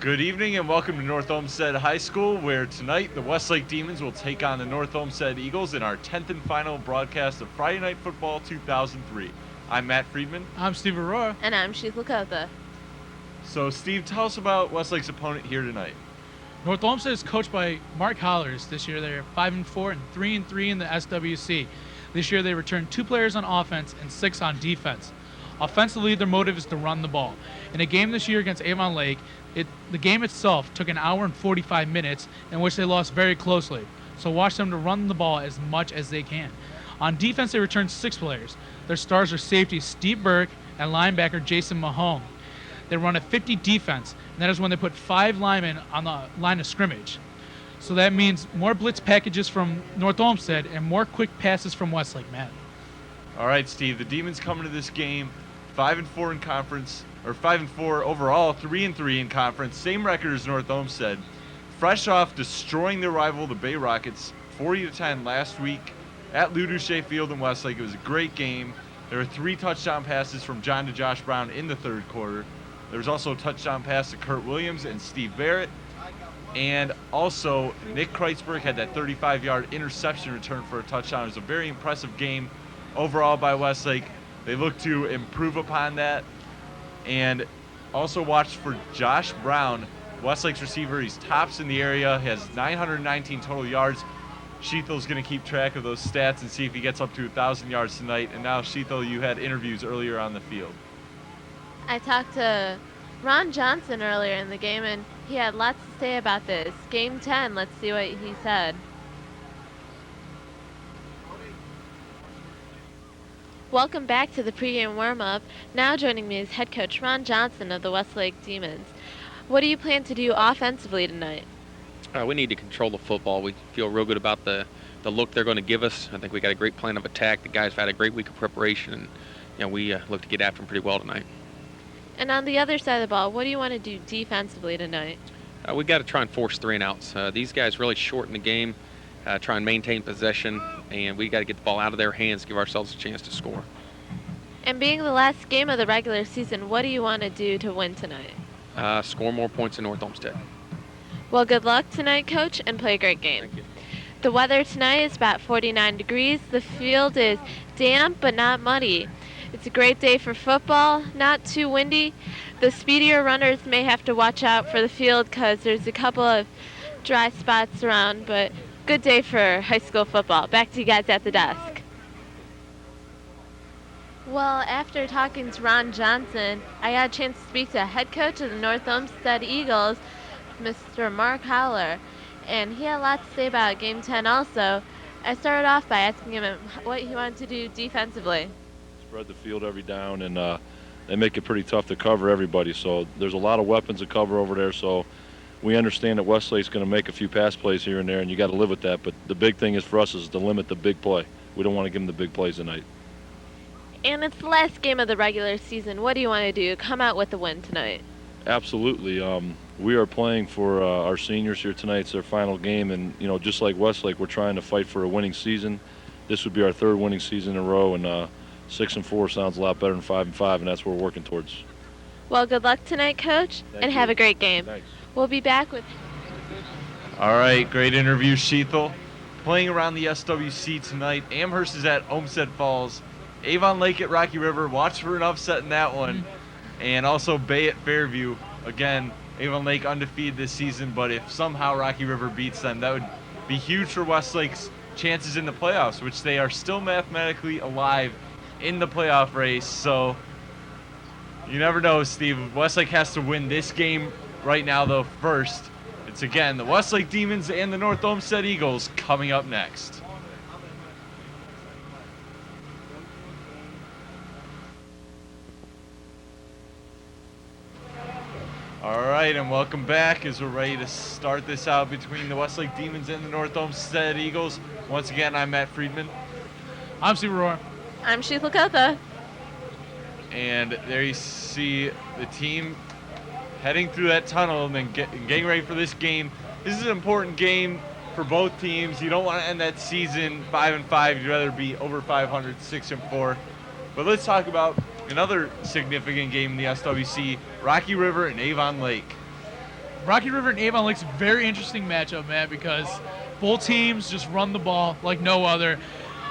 Good evening and welcome to North Olmsted High School, where tonight the Westlake Demons will take on the North Olmsted Eagles in our 10th and final broadcast of Friday Night Football 2003. I'm Matt Friedman. I'm Steve Aurora. And I'm Sheith Lakota. So Steve, tell us about Westlake's opponent here tonight. North Olmsted is coached by Mark Hollers. This year they're 5-4 and 3-3 in the SWC. This year they returned 2 players on offense and 6 on defense. Offensively, their motive is to run the ball. In a game this year against Avon Lake, the game itself took an hour and 45 minutes, in which they lost very closely. So watch them to run the ball as much as they can. On defense, they returned 6 players. Their stars are safety Steve Burke and linebacker Jason Mahone. They run a 50 defense, and that is when they put 5 linemen on the line of scrimmage. So that means more blitz packages from North Olmsted and more quick passes from Westlake, Matt. All right, Steve, the Demons come into this game 5-4 in conference, or 5-4 overall, 3-3 in conference, same record as North Olmsted. Fresh off destroying their rival, the Bay Rockets, 40-10 last week at Lou Duché Field in Westlake. It was a great game. There were 3 touchdown passes from John to Josh Brown in the third quarter. There was also a touchdown pass to Kurt Williams and Steve Barrett. And also, Nick Kreitzberg had that 35-yard interception return for a touchdown. It was a very impressive game overall by Westlake. They look to improve upon that. And also watch for Josh Brown, Westlake's receiver. He's tops in the area. He has 919 total yards. Sheethel's going to keep track of those stats and see if he gets up to 1,000 yards tonight. And now, Sheethel, you had interviews earlier on the field. I talked to Ron Johnson earlier in the game, and he had lots to say about this. Game 10, let's see what he said. Welcome back to the pregame warm-up. Now joining me is head coach Ron Johnson of the Westlake Demons. What do you plan to do offensively tonight? We need to control the football. We feel real good about the look they're going to give us. I think we got a great plan of attack. The guys have had a great week of preparation, and we look to get after them pretty well tonight. And on the other side of the ball, what do you want to do defensively tonight? We got to try and force 3 and outs. These guys really shorten the game, try and maintain possession, and we got to get the ball out of their hands, give ourselves a chance to score. And being the last game of the regular season, what do you want to do to win tonight? Score more points in North Olmsted. Well, good luck tonight, Coach, and play a great game. Thank you. The weather tonight is about 49 degrees. The field is damp but not muddy. It's a great day for football, not too windy. The speedier runners may have to watch out for the field because there's a couple of dry spots around, but good day for high school football. Back to you guys at the desk. Well, after talking to Ron Johnson, I got a chance to speak to head coach of the North Olmsted Eagles, Mr. Mark Holler, and he had a lot to say about Game 10 also. I started off by asking him what he wanted to do defensively. Spread the field every down, and they make it pretty tough to cover everybody. So there's a lot of weapons to cover over there. So we understand that Westlake's going to make a few pass plays here and there, and you got to live with that. But the big thing is for us is to limit the big play. We don't want to give them the big plays tonight. And it's the last game of the regular season. What do you want to do? Come out with a win tonight. Absolutely. We are playing for our seniors here tonight. It's their final game, and just like Westlake, we're trying to fight for a winning season. This would be our 3rd winning season in a row, and 6-4 sounds a lot better than 5-5, and that's what we're working towards. Well, good luck tonight, Coach, and have a great game. Thanks. We'll be back with. All right, great interview, Sheethel. Playing around the SWC tonight, Amherst is at Olmsted Falls, Avon Lake at Rocky River. Watch for an upset in that one. And also Bay at Fairview. Again, Avon Lake undefeated this season, but if somehow Rocky River beats them, that would be huge for Westlake's chances in the playoffs, which they are still mathematically alive in the playoff race. So you never know, Steve. Westlake has to win this game right now, though, first. It's, again, the Westlake Demons and the North Olmsted Eagles coming up next. All right, and welcome back as we're ready to start this out between the Westlake Demons and the North Olmsted Eagles. Once again, I'm Matt Friedman. I'm Steve Aurora. I'm Sheith Lakota. And there you see the team heading through that tunnel and then getting ready for this game. This is an important game for both teams. You don't want to end that season 5-5. You'd rather be over 500, 6-4. But let's talk about another significant game in the SWC, Rocky River and Avon Lake. Rocky River and Avon Lake's a very interesting matchup, Matt, because both teams just run the ball like no other.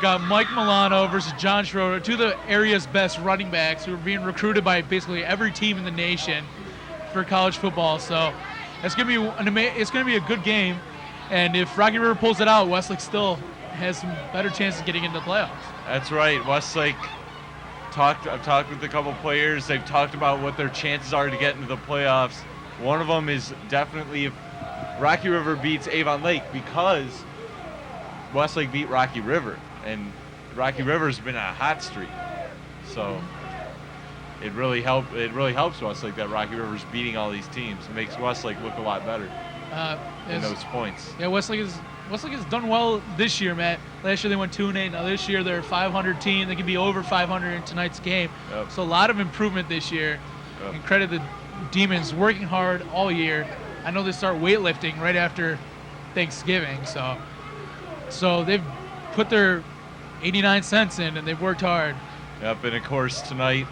Got Mike Milano versus John Schroeder, two of the area's best running backs who are being recruited by basically every team in the nation for college football. So it's gonna be a good game. And if Rocky River pulls it out, Westlake still has some better chances of getting into the playoffs. That's right. Westlake I've talked with a couple players. They've talked about what their chances are to get into the playoffs. One of them is definitely if Rocky River beats Avon Lake, because Westlake beat Rocky River, and Rocky River's been on a hot streak. So it really helps Westlake that Rocky River's beating all these teams. It makes Westlake look a lot better in those points. Yeah, Westlake has done well this year, Matt. Last year they went 2-8. Now this year they're a 500 team. They can be over 500 in tonight's game. Yep. So a lot of improvement this year. Yep. And credit the Demons working hard all year. I know they start weightlifting right after Thanksgiving, so they've put their 89 cents in and they've worked hard. Yep, and of course tonight,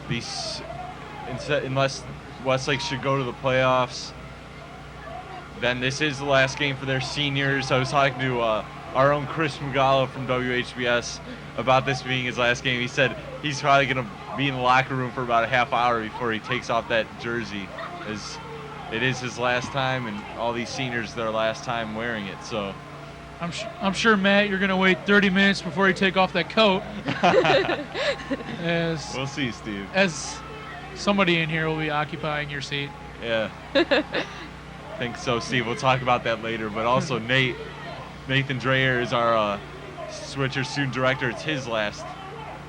unless Westlake should go to the playoffs, then this is the last game for their seniors. I was talking to our own Chris Mugala from WHBS about this being his last game. He said he's probably going to be in the locker room for about a half hour before he takes off that jersey, as it is his last time, and all these seniors, their last time wearing it. So I'm sure, Matt, you're going to wait 30 minutes before you take off that coat. We'll see, Steve. As somebody in here will be occupying your seat. Yeah. I think so, Steve. We'll talk about that later. But also Nathan Dreyer is our Switcher student director. It's his last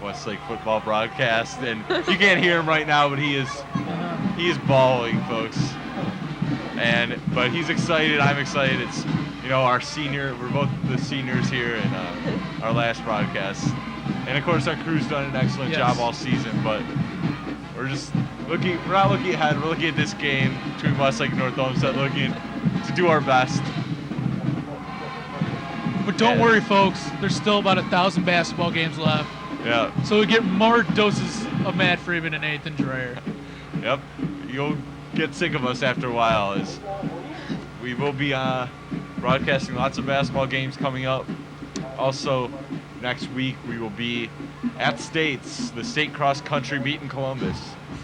Westlake football broadcast, and you can't hear him right now, but he is bawling, folks. But he's excited. I'm excited. It's our senior. We're both the seniors here in our last broadcast, and of course our crew's done an excellent job all season. But we're not looking ahead. We're looking at this game between Westlake and North Olmsted, looking to do our best. But don't worry, folks. There's still about 1,000 basketball games left. Yeah. So we get more doses of Matt Freeman and Nathan Dreyer. Yep. You'll get sick of us after a while, as we will be broadcasting lots of basketball games coming up. Also, next week we will be at States, the state cross country meet in Columbus.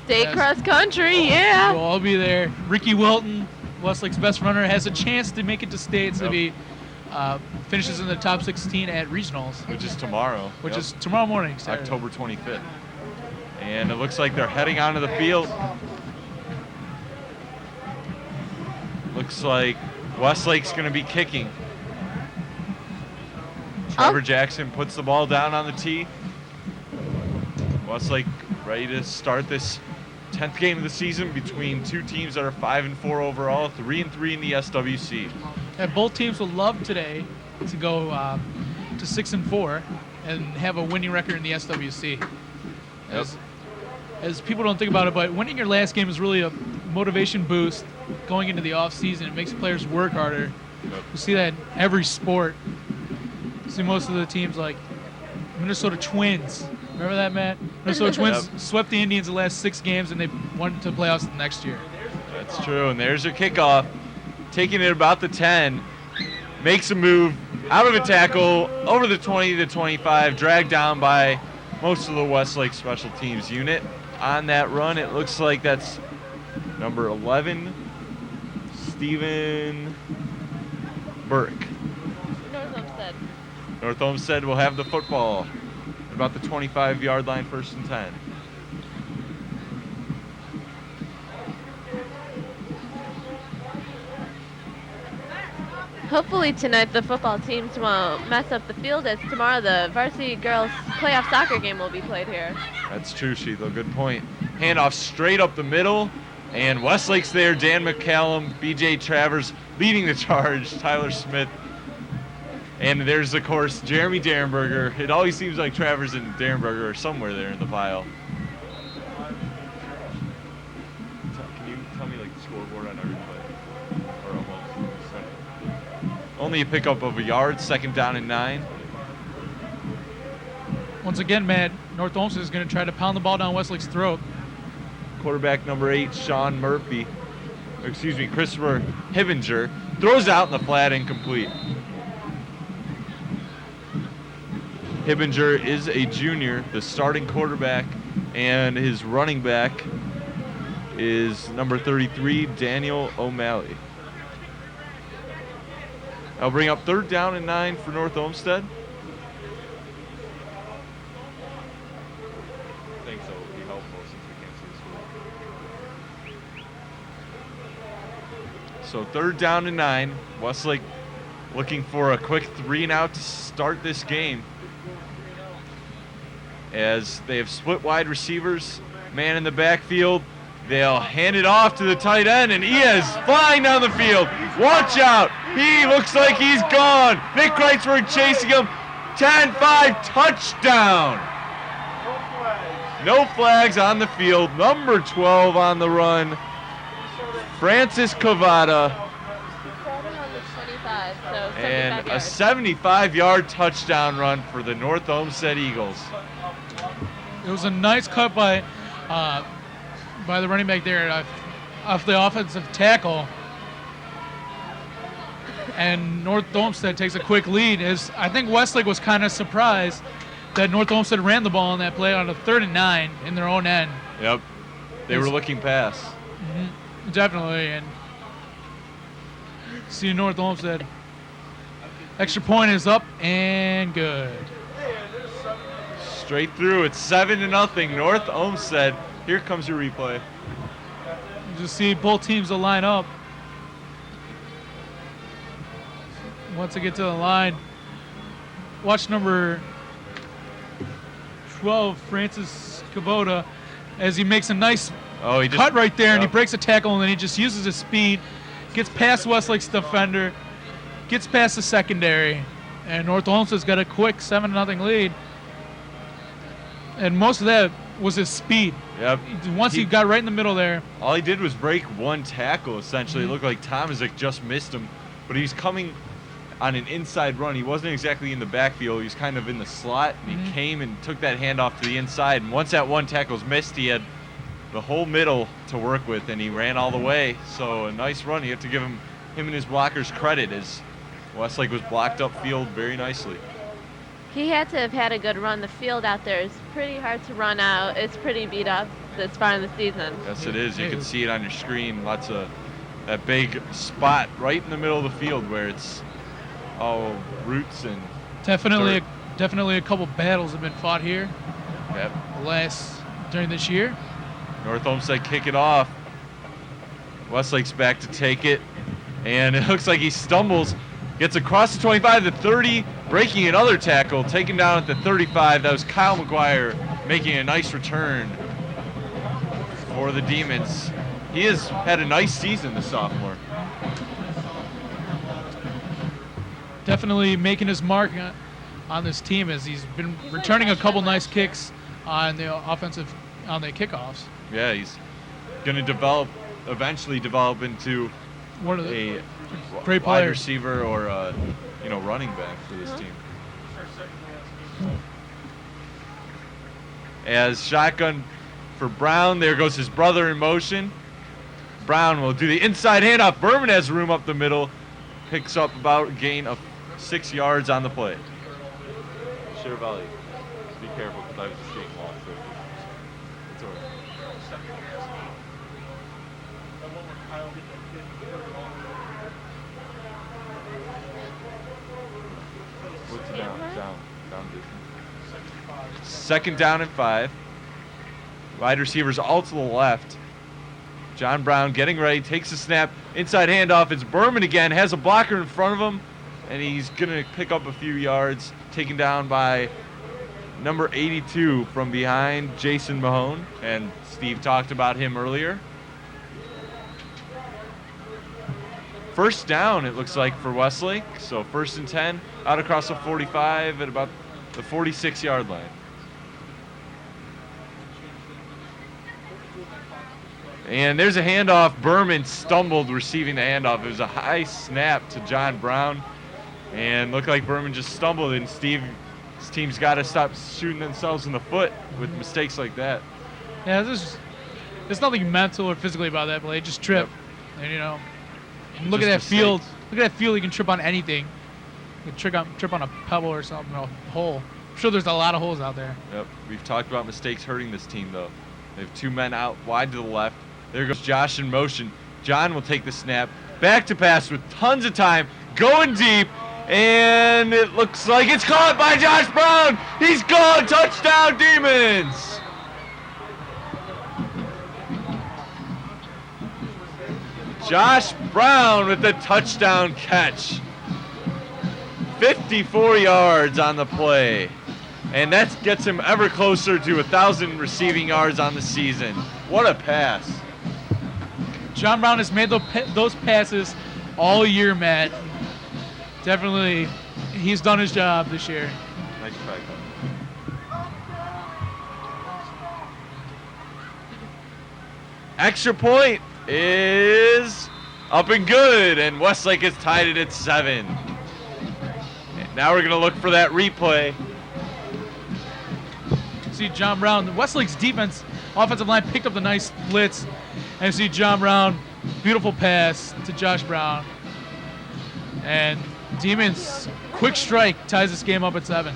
State cross country, yeah. We'll all be there. Ricky Wilton, Westlake's best runner, has a chance to make it to States if he finishes in the top 16 at regionals. Which is tomorrow. Which is tomorrow morning, Saturday. October 25th. And it looks like they're heading onto the field. Looks like Westlake's going to be kicking. Trevor Jackson puts the ball down on the tee. Westlake ready to start this 10th game of the season between two teams that are 5-4 overall, 3-3 in the SWC. And both teams will love today to go to 6-4 and have a winning record in the SWC. As people don't think about it, but winning your last game is really a motivation boost going into the off season. It makes players work harder. You see that in every sport. You see most of the teams like Minnesota Twins. Remember that, Matt? Minnesota Twins swept the Indians the last 6 games, and they won to playoffs the next year. That's true, and there's your kickoff. Taking it about the 10. Makes a move out of a tackle, over the 20 to 25, dragged down by most of the Westlake special teams unit. On that run, it looks like that's number 11, Stephen Burke. North Olmsted. North Olmsted will have the football at about the 25-yard line, 1st and 10. Hopefully tonight the football teams won't mess up the field, as tomorrow the varsity girls playoff soccer game will be played here. That's true, Sheila. Good point. Handoff straight up the middle, and Westlake's there. Dan McCallum, BJ Travers leading the charge. Tyler Smith. And there's, of course, Jeremy Derenberger. It always seems like Travers and Derenberger are somewhere there in the pile. Can you tell me, the scoreboard on every play? Or almost. Only a pickup of a yard, 2nd down and 9. Once again, Matt, North Olmsted is going to try to pound the ball down Westlake's throat. Quarterback number 8, Sean Murphy. Christopher Hibinger, throws out in the flat, incomplete. Hibinger is a junior, the starting quarterback, and his running back is number 33, Daniel O'Malley. I'll bring up 3rd down and 9 for North Olmsted. I think so. It would be helpful since we can't see the score. So 3rd down and 9. Westlake looking for a quick 3-and-out to start this game, as they have split wide receivers, man in the backfield. They'll hand it off to the tight end, and he is flying down the field. Watch out. He looks like he's gone. Nick Kreitzberg chasing him. 10-5 touchdown. No flags on the field. Number 12 on the run, Francis Cavada. And a 75-yard touchdown run for the North Olmsted Eagles. It was a nice cut by the running back there off the offensive tackle. And North Olmsted takes a quick lead. I think Westlake was kind of surprised that North Olmsted ran the ball on that play on a 3rd and 9 in their own end. Yep. They were looking pass. Mm-hmm. Definitely. And see North Olmsted. Extra point is up and good. Straight through. It's 7-0. North Olmsted. Here comes your replay. You just see both teams will line up. Once they get to the line, watch number 12, Francis Cavoda, as he makes a nice cut right there, and he breaks a tackle, and then he just uses his speed, gets past Westlake's defender, gets past the secondary, and North Olmsted's got a quick 7-0 lead. And most of that was his speed. Yep. Once he got right in the middle there. All he did was break one tackle, essentially. It looked like Tomaszek just missed him, but he's coming on an inside run. He wasn't exactly in the backfield. He was kind of in the slot, and he came and took that handoff to the inside. And once that one tackle's missed, he had the whole middle to work with, and he ran all the way. So a nice run. You have to give him and his blockers credit, as Westlake was blocked upfield very nicely. He had to have had a good run. The field out there is pretty hard to run out. It's pretty beat up this far in the season. Yes, it is. You can see it on your screen. Lots of that big spot right in the middle of the field where it's all roots and definitely dirt. A couple battles have been fought here. Yep. During this year. North Olmsted kick it off. Westlake's back to take it, and it looks like he stumbles, gets across the 25 to 30, breaking another tackle, taken down at the 35. That was Kyle McGuire making a nice return for the Demons. He has had a nice season, the sophomore. Definitely making his mark on this team, as he's been returning a couple nice kicks on the kickoffs. Yeah, he's going to eventually develop into one of a great wide players. receiver or running back for this team. As shotgun for Brown, there goes his brother in motion. Brown will do the inside handoff. Berman has room up the middle, picks up about a gain of 6 yards on the play. Valley, be careful because I was just getting lost. So it's all right. What's it down distance. 2nd down and 5. Wide receivers all to the left. John Brown getting ready, takes the snap, inside handoff. It's Berman again, has a blocker in front of him, and he's going to pick up a few yards, taken down by number 82 from behind, Jason Mahone, and Steve talked about him earlier. 1st down, it looks like, for Westlake. So 1st and 10, out across the 45 at about the 46-yard line. And there's a handoff. Berman stumbled receiving the handoff. It was a high snap to John Brown, and looked like Berman just stumbled, and Steve's team's got to stop shooting themselves in the foot with mistakes like that. Yeah, there's nothing mental or physically about that play. Just tripped. And and look at that field. Look at that field. You can trip on anything. You can trip on a pebble or something, a hole. I'm sure there's a lot of holes out there. Yep. We've talked about mistakes hurting this team, though. They have 2 men out wide to the left. There goes Josh in motion. John will take the snap. Back to pass with tons of time. Going deep. And it looks like it's caught by Josh Brown. He's gone. Touchdown, Demons. Josh Brown with the touchdown catch. 54 yards on the play. And that gets him ever closer to 1,000 receiving yards on the season. What a pass. John Brown has made those passes all year, Matt. Definitely, he's done his job this year. Nice try. Extra point is up and good, and Westlake has tied it at 7. And now we're going to look for that replay. See John Brown, Westlake's defense, offensive line picked up the nice blitz, and see John Brown, beautiful pass to Josh Brown. And Demons, quick strike, ties this game up at 7.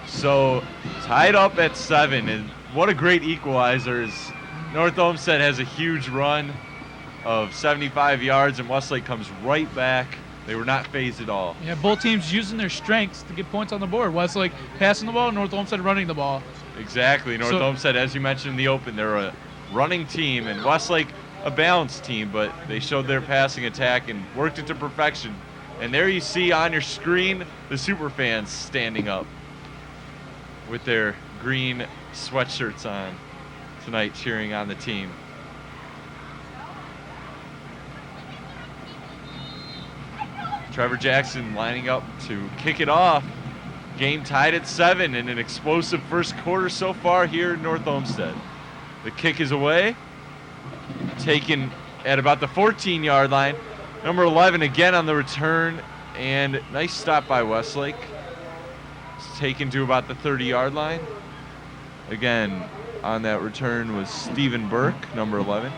So tied up at 7, and what a great equalizer. As North Olmsted has a huge run of 75 yards, and Westlake comes right back. They were not phased at all. Yeah, both teams using their strengths to get points on the board. Westlake passing the ball, North Olmsted running the ball. Exactly. North Olmsted, as you mentioned in the open, they're a running team, and Westlake a balanced team, but they showed their passing attack and worked it to perfection. And there you see on your screen the super fans standing up with their green sweatshirts on tonight, cheering on the team. Trevor Jackson lining up to kick it off. Game tied at 7 in an explosive first quarter so far here in North Olmsted. The kick is away, taken at about the 14-yard line. Number 11 again on the return, and nice stop by Westlake. It's taken to about the 30-yard line. Again, on that return was Stephen Burke, number 11.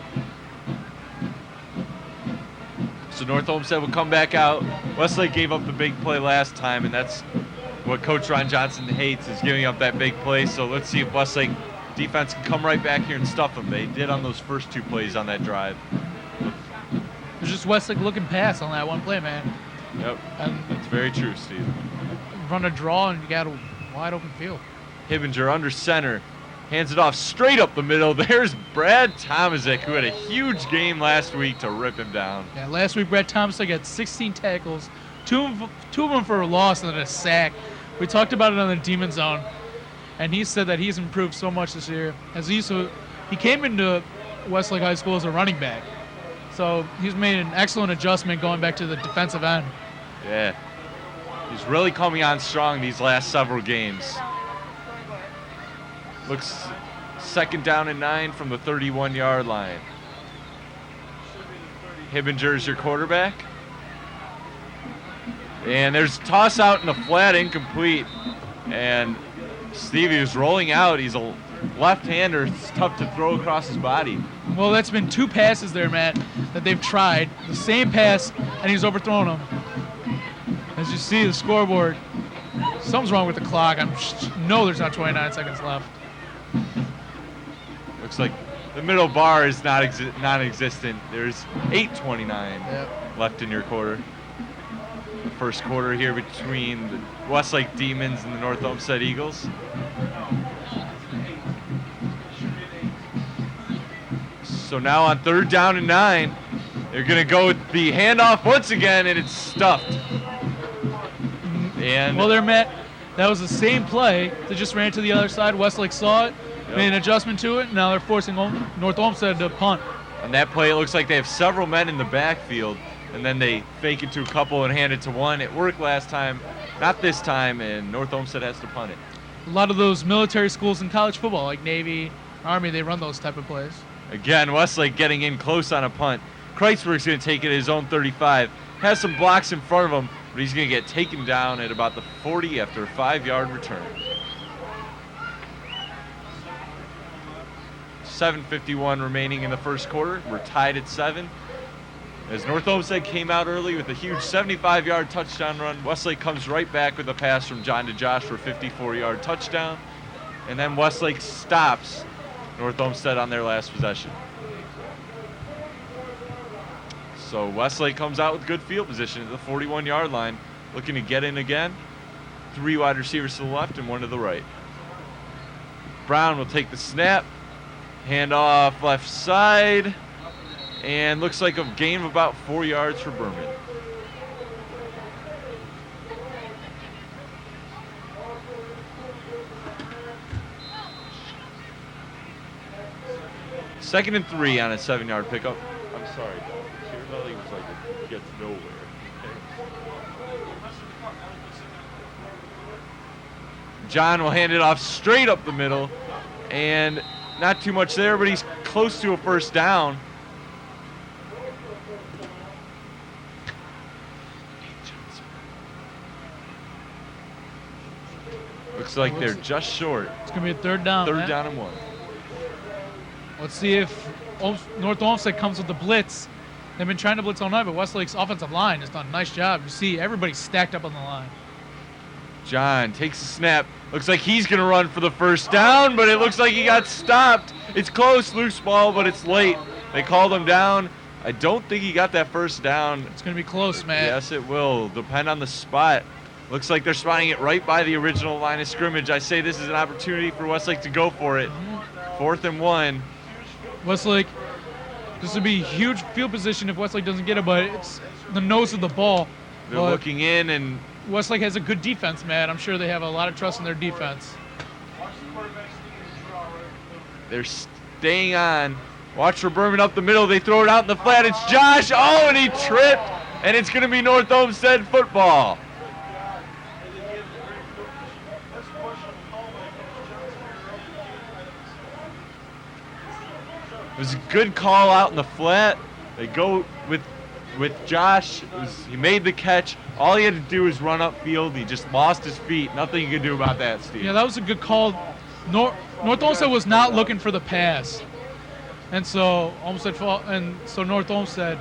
So North Olmsted will come back out. Westlake gave up the big play last time, and that's what Coach Ron Johnson hates, is giving up that big play. So let's see if Westlake defense can come right back here and stuff them. They did on those first 2 plays on that drive. There's just Westlake looking pass on that one play, man. Yep, that's very true, Steve. Run a draw and you got a wide open field. Hibbinger under center, hands it off straight up the middle. There's Brad Tomaszek, who had a huge game last week to rip him down. Yeah, last week Brad Tomaszek had 16 tackles, two of them for a loss and then a sack. We talked about it on the Demon Zone, and he said that he's improved so much this year. He came into Westlake High School as a running back, so he's made an excellent adjustment going back to the defensive end. Yeah, he's really coming on strong these last several games. Looks 2nd down and 9 from the 31-yard line. Hibbinger's your quarterback. And there's a toss out in the flat, incomplete. And Stevie was rolling out. He's a left-hander. It's tough to throw across his body. Well, that's been 2 passes there, Matt, that they've tried. The same pass, and he's overthrown them. As you see the scoreboard, something's wrong with the clock. No, there's not 29 seconds left. Looks like the middle bar is non-existent. There's 8:29 left in your quarter. The first quarter here between the Westlake Demons and the North Olmsted Eagles. So now on 3rd down and 9, they're going to go with the handoff once again, and it's stuffed. And well, there, Matt, that was the same play. They just ran to the other side. Westlake saw it, made an adjustment to it. Now they're forcing North Olmsted to punt. On that play, it looks like they have several men in the backfield, and then they fake it to a couple and hand it to one. It worked last time, not this time, and North Olmsted has to punt it. A lot of those military schools in college football, like Navy, Army, they run those type of plays. Again, Westlake getting in close on a punt. Kreitzberg's going to take it at his own 35. Has some blocks in front of him, but he's going to get taken down at about the 40 after a 5-yard return. 7:51 remaining in the first quarter. We're tied at 7. As North Olmsted came out early with a huge 75-yard touchdown run, Westlake comes right back with a pass from John to Josh for a 54-yard touchdown. And then Westlake stops North Olmsted on their last possession. So Westlake comes out with good field position at the 41-yard line, looking to get in again. 3 wide receivers to the left and 1 to the right. Brown will take the snap, hand off left side, and looks like a gain of about 4 yards for Berman. Second and 3 on a 7-yard pickup. I'm sorry, Doug. Your belly was like it gets nowhere. John will hand it off straight up the middle, and not too much there, but he's close to a first down. Looks like they're just short. It's going to be a third down. Third down and 1. Let's see if North Olmsted comes with the blitz. They've been trying to blitz all night, but Westlake's offensive line has done a nice job. You see everybody stacked up on the line. John takes the snap. Looks like he's going to run for the first down, but it looks like he got stopped. It's close, loose ball, but it's late. They called him down. I don't think he got that first down. It's going to be close, man. Yes, it will. Depend on the spot. Looks like they're spotting it right by the original line of scrimmage. I say this is an opportunity for Westlake to go for it. 4th and 1. Westlake, this would be huge field position if Westlake doesn't get it, but it's the nose of the ball. They're looking in, and Westlake has a good defense, man. I'm sure they have a lot of trust in their defense. they're staying on. Watch for Berman up the middle. They throw it out in the flat. It's Josh. Oh, and he tripped. And it's going to be North Olmsted football. It was a good call out in the flat. They go with Josh. He made the catch. All he had to do was run upfield. He just lost his feet. Nothing you can do about that, Steve. Yeah, that was a good call. North Olmsted was not looking for the pass, and so North Olmsted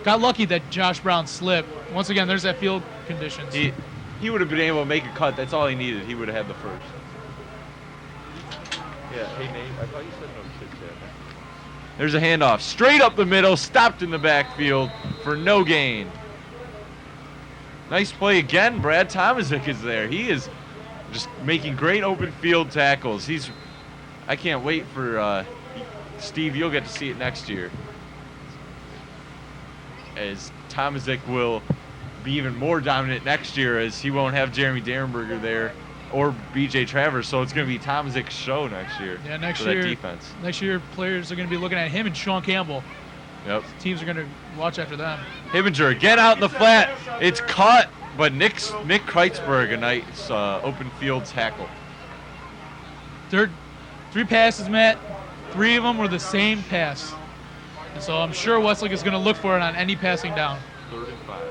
got lucky that Josh Brown slipped. Once again, there's that field conditions. He would have been able to make a cut. That's all he needed. He would have had the first. Yeah, hey Nate, I thought you said no chit chat. There's a handoff straight up the middle, stopped in the backfield for no gain. Nice play again. Brad Tomasic is there. He is just making great open field tackles. I can't wait for Steve. You'll get to see it next year, as Tomasic will be even more dominant next year, as he won't have Jeremy Derenberger there or BJ Travers, so it's going to be Tomasic's show next year. Yeah, next for year. That defense. Next year, players are going to be looking at him and Sean Campbell. Yep. Teams are going to watch after them. Hibbinger again out in the flat. It's caught, but Nick Kreitzberg, a nice open field tackle. Three passes, Matt. 3 of them were the same pass. And so I'm sure Westlake is going to look for it on any passing down. 3rd and 5.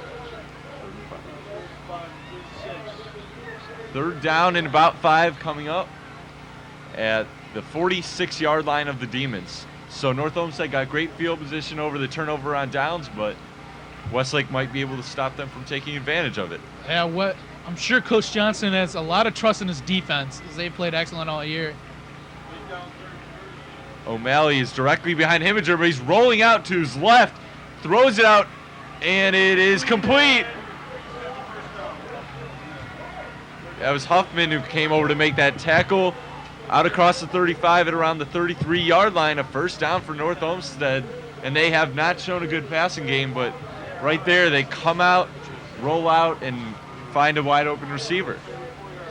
3rd down and about 5 coming up at the 46-yard line of the Demons. So North Olmsted got great field position over the turnover on downs, but Westlake might be able to stop them from taking advantage of it. Yeah, I'm sure Coach Johnson has a lot of trust in his defense, as they played excellent all year. O'Malley is directly behind Himminger, but he's rolling out to his left, throws it out, and it is complete. That was Huffman who came over to make that tackle out across the 35 at around the 33-yard line. A first down for North Olmsted, and they have not shown a good passing game, but right there they come out, roll out, and find a wide open receiver.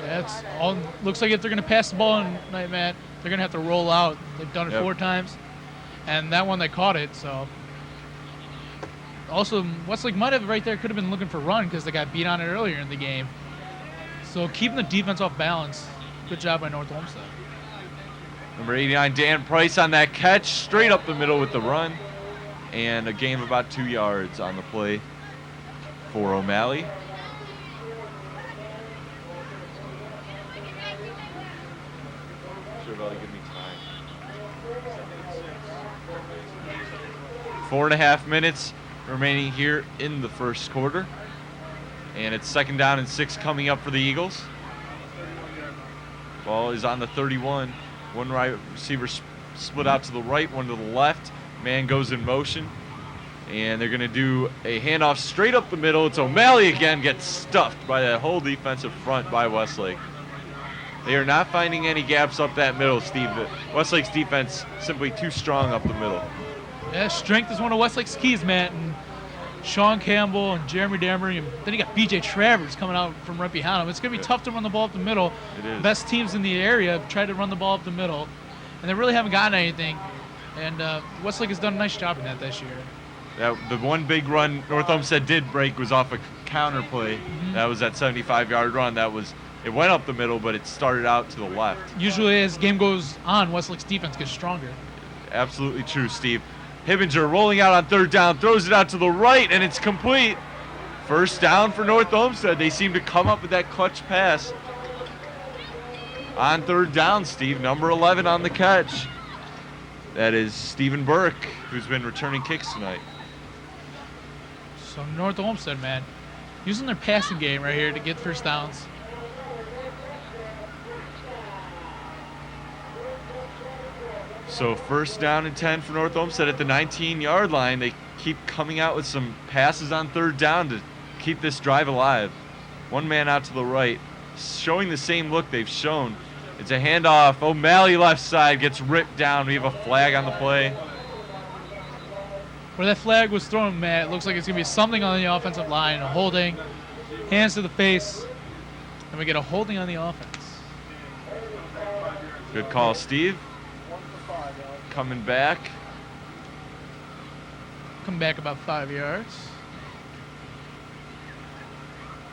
That's all. Looks like if they're going to pass the ball tonight, Matt, they're going to have to roll out. They've done it 4 times, and that one they caught it. So also Westlake might have right there could have been looking for run because they got beat on it earlier in the game. So keeping the defense off balance. Good job by North Olmsted. Number 89, Dan Price on that catch, straight up the middle with the run, and a gain of about 2 yards on the play for O'Malley. Sure, give me time. 4.5 minutes remaining here in the first quarter. And it's 2nd down and 6 coming up for the Eagles. Ball is on the 31. One right receiver split out to the right, one to the left. Man goes in motion. And they're going to do a handoff straight up the middle. It's O'Malley again, gets stuffed by that whole defensive front by Westlake. They are not finding any gaps up that middle, Steve. Westlake's defense simply too strong up the middle. Yeah, strength is one of Westlake's keys, Matt. And Sean Campbell and Jeremy Damery, and then you got B.J. Travers coming out from right behind him. It's going to be tough to run the ball up the middle. It is. Best teams in the area have tried to run the ball up the middle, and they really haven't gotten anything. And Westlake has done a nice job in that this year. The one big run North Olmsted did break was off a counter play. That was that 75-yard run. It went up the middle, but it started out to the left. Usually as game goes on, Westlake's defense gets stronger. Absolutely true, Steve. Hibbinger rolling out on 3rd down, throws it out to the right, and it's complete. 1st down for North Olmsted. They seem to come up with that clutch pass. On 3rd down, Steve, number 11 on the catch. That is Stephen Burke, who's been returning kicks tonight. So North Olmsted, man, using their passing game right here to get 1st downs. So 1st down and 10 for North Olmsted at the 19-yard line. They keep coming out with some passes on 3rd down to keep this drive alive. One man out to the right, showing the same look they've shown. It's a handoff. O'Malley left side gets ripped down. We have a flag on the play. Where that flag was thrown, Matt, it looks like it's going to be something on the offensive line, a holding, hands to the face, and we get a holding on the offense. Good call, Steve. Coming back. Come back about 5 yards.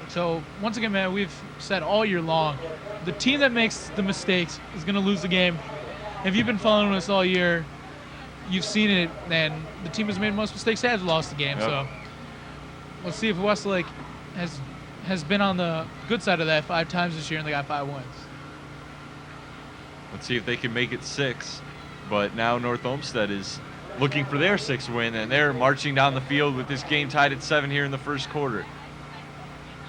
So, once again, man, we've said all year long, the team that makes the mistakes is going to lose the game. If you've been following us all year, you've seen it, and the team has made most mistakes has lost the game. Yep. So, let's see if Westlake has been on the good side of that 5 times this year, and they got 5 wins. Let's see if they can make it 6. But now North Olmsted is looking for their 6th win, and they're marching down the field with this game tied at 7 here in the first quarter.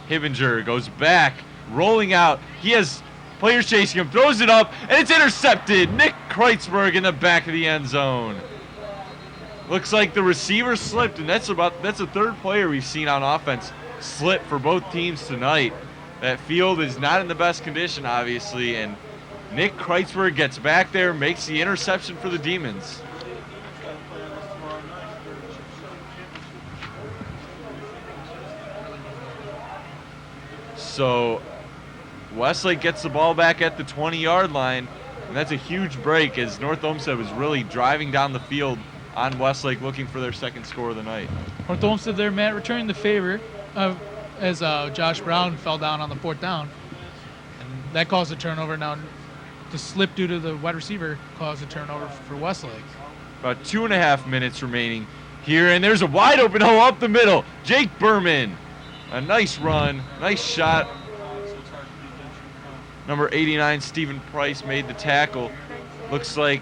Hibbinger goes back, rolling out. He has players chasing him, throws it up, and it's intercepted. Nick Kreitzberg in the back of the end zone. Looks like the receiver slipped, and that's the 3rd player we've seen on offense slip for both teams tonight. That field is not in the best condition, obviously, and Nick Kreitzberg gets back there, makes the interception for the Demons. So Westlake gets the ball back at the 20-yard line, and that's a huge break as North Olmsted was really driving down the field on Westlake looking for their 2nd score of the night. North Olmsted there, Matt, returning the favor as Josh Brown fell down on the 4th down. And that caused a turnover. Now the slip due to the wide receiver caused a turnover for Westlake. About 2.5 minutes remaining here, and there's a wide open hole up the middle. Jake Berman, a nice run, nice shot. Number 89, Stephen Price, made the tackle. Looks like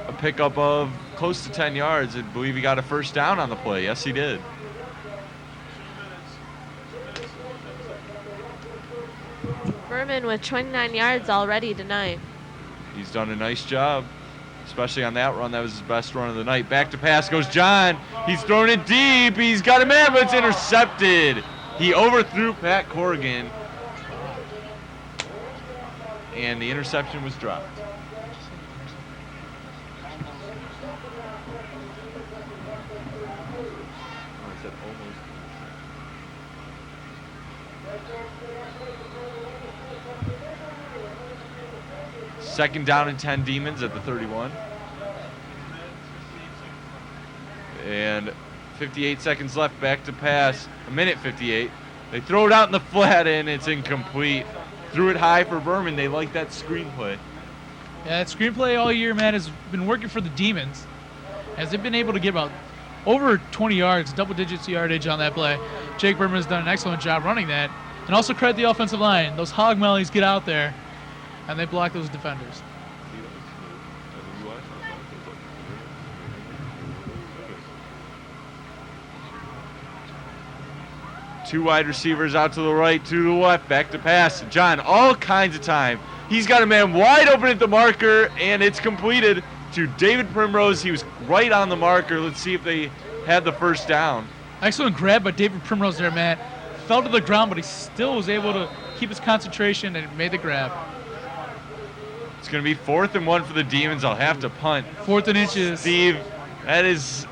a pickup of close to 10 yards. I believe he got a 1st down on the play. Yes, he did. Berman with 29 yards already tonight. He's done a nice job, especially on that run. That was his best run of the night. Back to pass goes John. He's thrown it deep. He's got a man, but it's intercepted. He overthrew Pat Corrigan, and the interception was dropped. Second down and 10 Demons at the 31. And 58 seconds left, back to pass. 1:58. They throw it out in the flat, and it's incomplete. Threw it high for Berman. They like that screenplay. Yeah, that screenplay all year, man, has been working for the Demons, as they've been able to get about over 20 yards, double digits yardage on that play. Jake Berman has done an excellent job running that. And also credit the offensive line. Those hog mollies get out there, and they block those defenders. 2 wide receivers out to the right, 2 to the left, back to pass. John, all kinds of time. He's got a man wide open at the marker, and it's completed to David Primrose. He was right on the marker. Let's see if they had the first down. Excellent grab by David Primrose there, Matt. Fell to the ground, but he still was able to keep his concentration and made the grab. It's going to be 4th and 1 for the Demons. I'll have to punt. 4th and inches. Steve, that is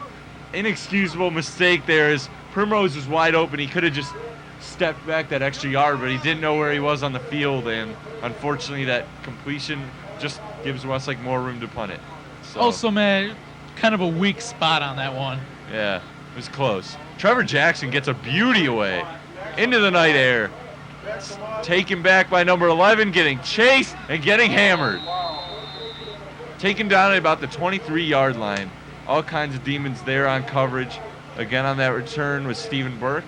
inexcusable mistake there. As Primrose was wide open, he could have just stepped back that extra yard, but he didn't know where he was on the field, and unfortunately that completion just gives Westlake more room to punt it. So, Also, man, kind of a weak spot on that one. yeah, it was close. Trevor Jackson gets a beauty away into the night air. It's taken back by number 11, getting chased and getting hammered. Taken down at about the 23-yard line. All kinds of Demons there on coverage. Again on that return was Stephen Burke.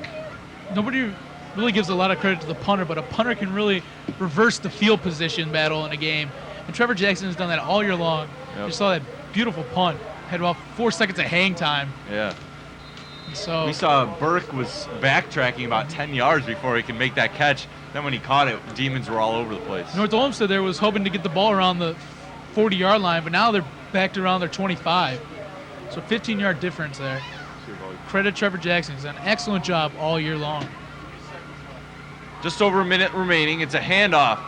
Nobody really gives a lot of credit to the punter, but a punter can really reverse the field position battle in a game. And Trevor Jackson has done that all year long. Yep. You saw that beautiful punt. Had about 4 seconds of hang time. Yeah. So We saw Burke was backtracking about 10 yards before he could make that catch. Then when he caught it, the Demons were all over the place. North Olmsted there was hoping to get the ball around the 40-yard line, but now they're backed around their 25. So 15-yard difference there. Credit Trevor Jackson. He's done an excellent job all year long. Just over a minute remaining. It's a handoff.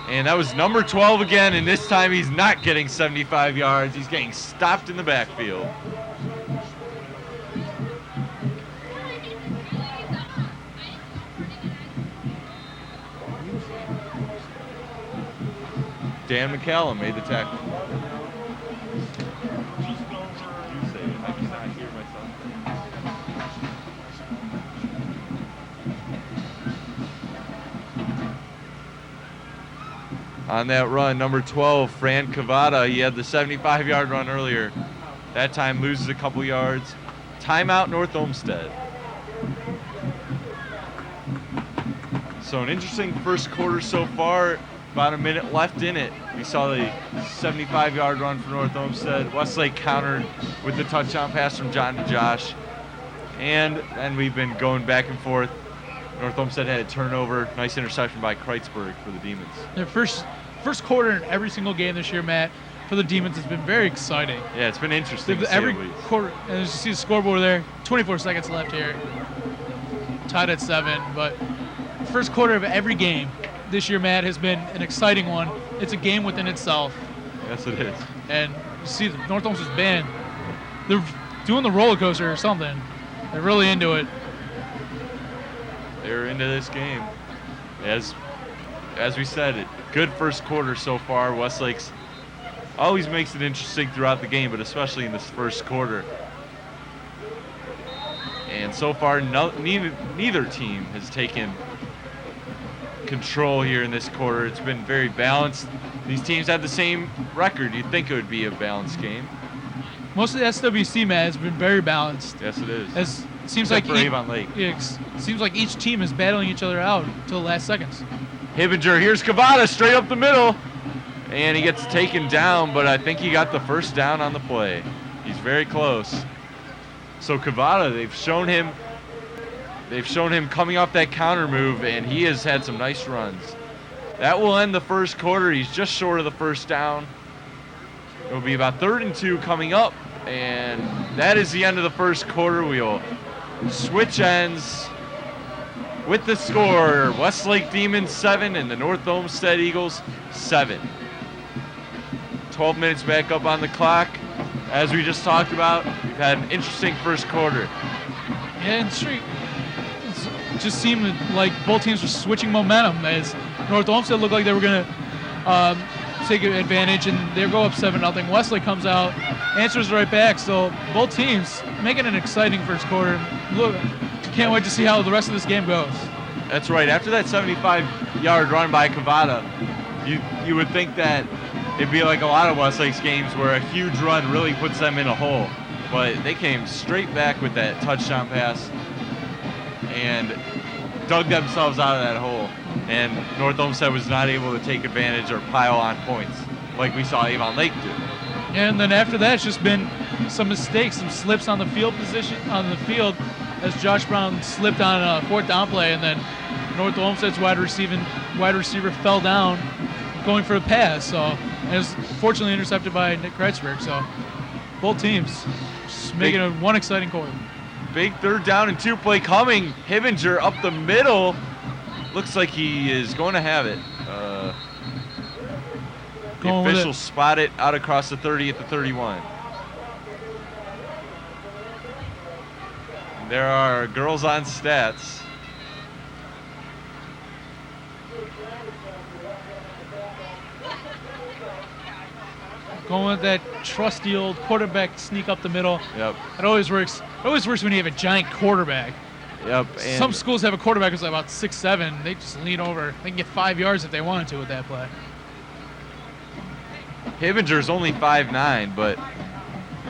And that was number 12 again, and this time he's not getting 75 yards. He's getting stopped in the backfield. Dan McCallum made the tackle. You say it. I cannot hear myself. On that run, number 12, Fran Cavada. He had the 75-yard run earlier. That time loses a couple yards. Timeout, North Olmsted. So an interesting first quarter so far. About a minute left in it. We saw the 75-yard run for North Olmsted. Westlake countered with the touchdown pass from John to Josh. And we've been going back and forth. North Olmsted had a turnover. Nice interception by Kreitzberg for the Demons. Their first quarter in every single game this year, Matt, for the Demons has been very exciting. Yeah, it's been interesting to see Every at least. quarter, and as you see the scoreboard there, 24 seconds left here. Tied at 7, but first quarter of every game this year, Matt, has been an exciting one. It's a game within itself. Yes, it is. And you see the North Olmsted's band, they're doing the roller coaster or something. They're really into it. They're into this game. As we said, good first quarter so far. Westlake's always makes it interesting throughout the game, but especially in this first quarter. And so far, neither team has taken control here in this quarter. It's been very balanced. These teams have the same record. You'd think it would be a balanced game. Most of the SWC, Matt, has been very balanced. Yes, it is. As it seems Except like for Avon Lake. It seems like each team is battling each other out until the last seconds. Hibbinger, here's Cavada straight up the middle. And he gets taken down, but I think he got the first down on the play. He's very close. So Cavada, they've shown him coming off that counter move, and he has had some nice runs. That will end the first quarter. He's just short of the first down. It will be about 3rd and 2 coming up, and that is the end of the first quarter. We'll switch ends with the score. Westlake Demons 7 and the North Olmsted Eagles 7. 12 minutes back up on the clock. As we just talked about, we've had an interesting first quarter. Yeah, and it just seemed like both teams were switching momentum as North Olmsted looked like they were going to take advantage, and they go up 7-0. Westlake comes out, answers right back. So both teams making an exciting first quarter. Look, can't wait to see how the rest of this game goes. That's right. After that 75-yard run by Cavada, you would think that it'd be like a lot of Westlake's games where a huge run really puts them in a hole. But they came straight back with that touchdown pass and dug themselves out of that hole. And North Olmsted was not able to take advantage or pile on points like we saw Avon Lake do. And then after that, it's just been some mistakes, some slips on the field as Josh Brown slipped on a 4th down play, and then North Olmsted's wide receiver fell down going for a pass. So, and it was fortunately intercepted by Nick Kreitzberg. So both teams just making one exciting quarter. Big 3rd down and 2 play coming. Hibinger up the middle. Looks like he is going to have it. The officials spot it out across the 30 at the 31. There are girls on stats. Going with that trusty old quarterback sneak up the middle. Yep. It always works. It always works when you have a giant quarterback. Yep. Some schools have a quarterback who's like about 6'7". They just lean over. They can get 5 yards if they wanted to with that play. Hibinger's only 5'9", but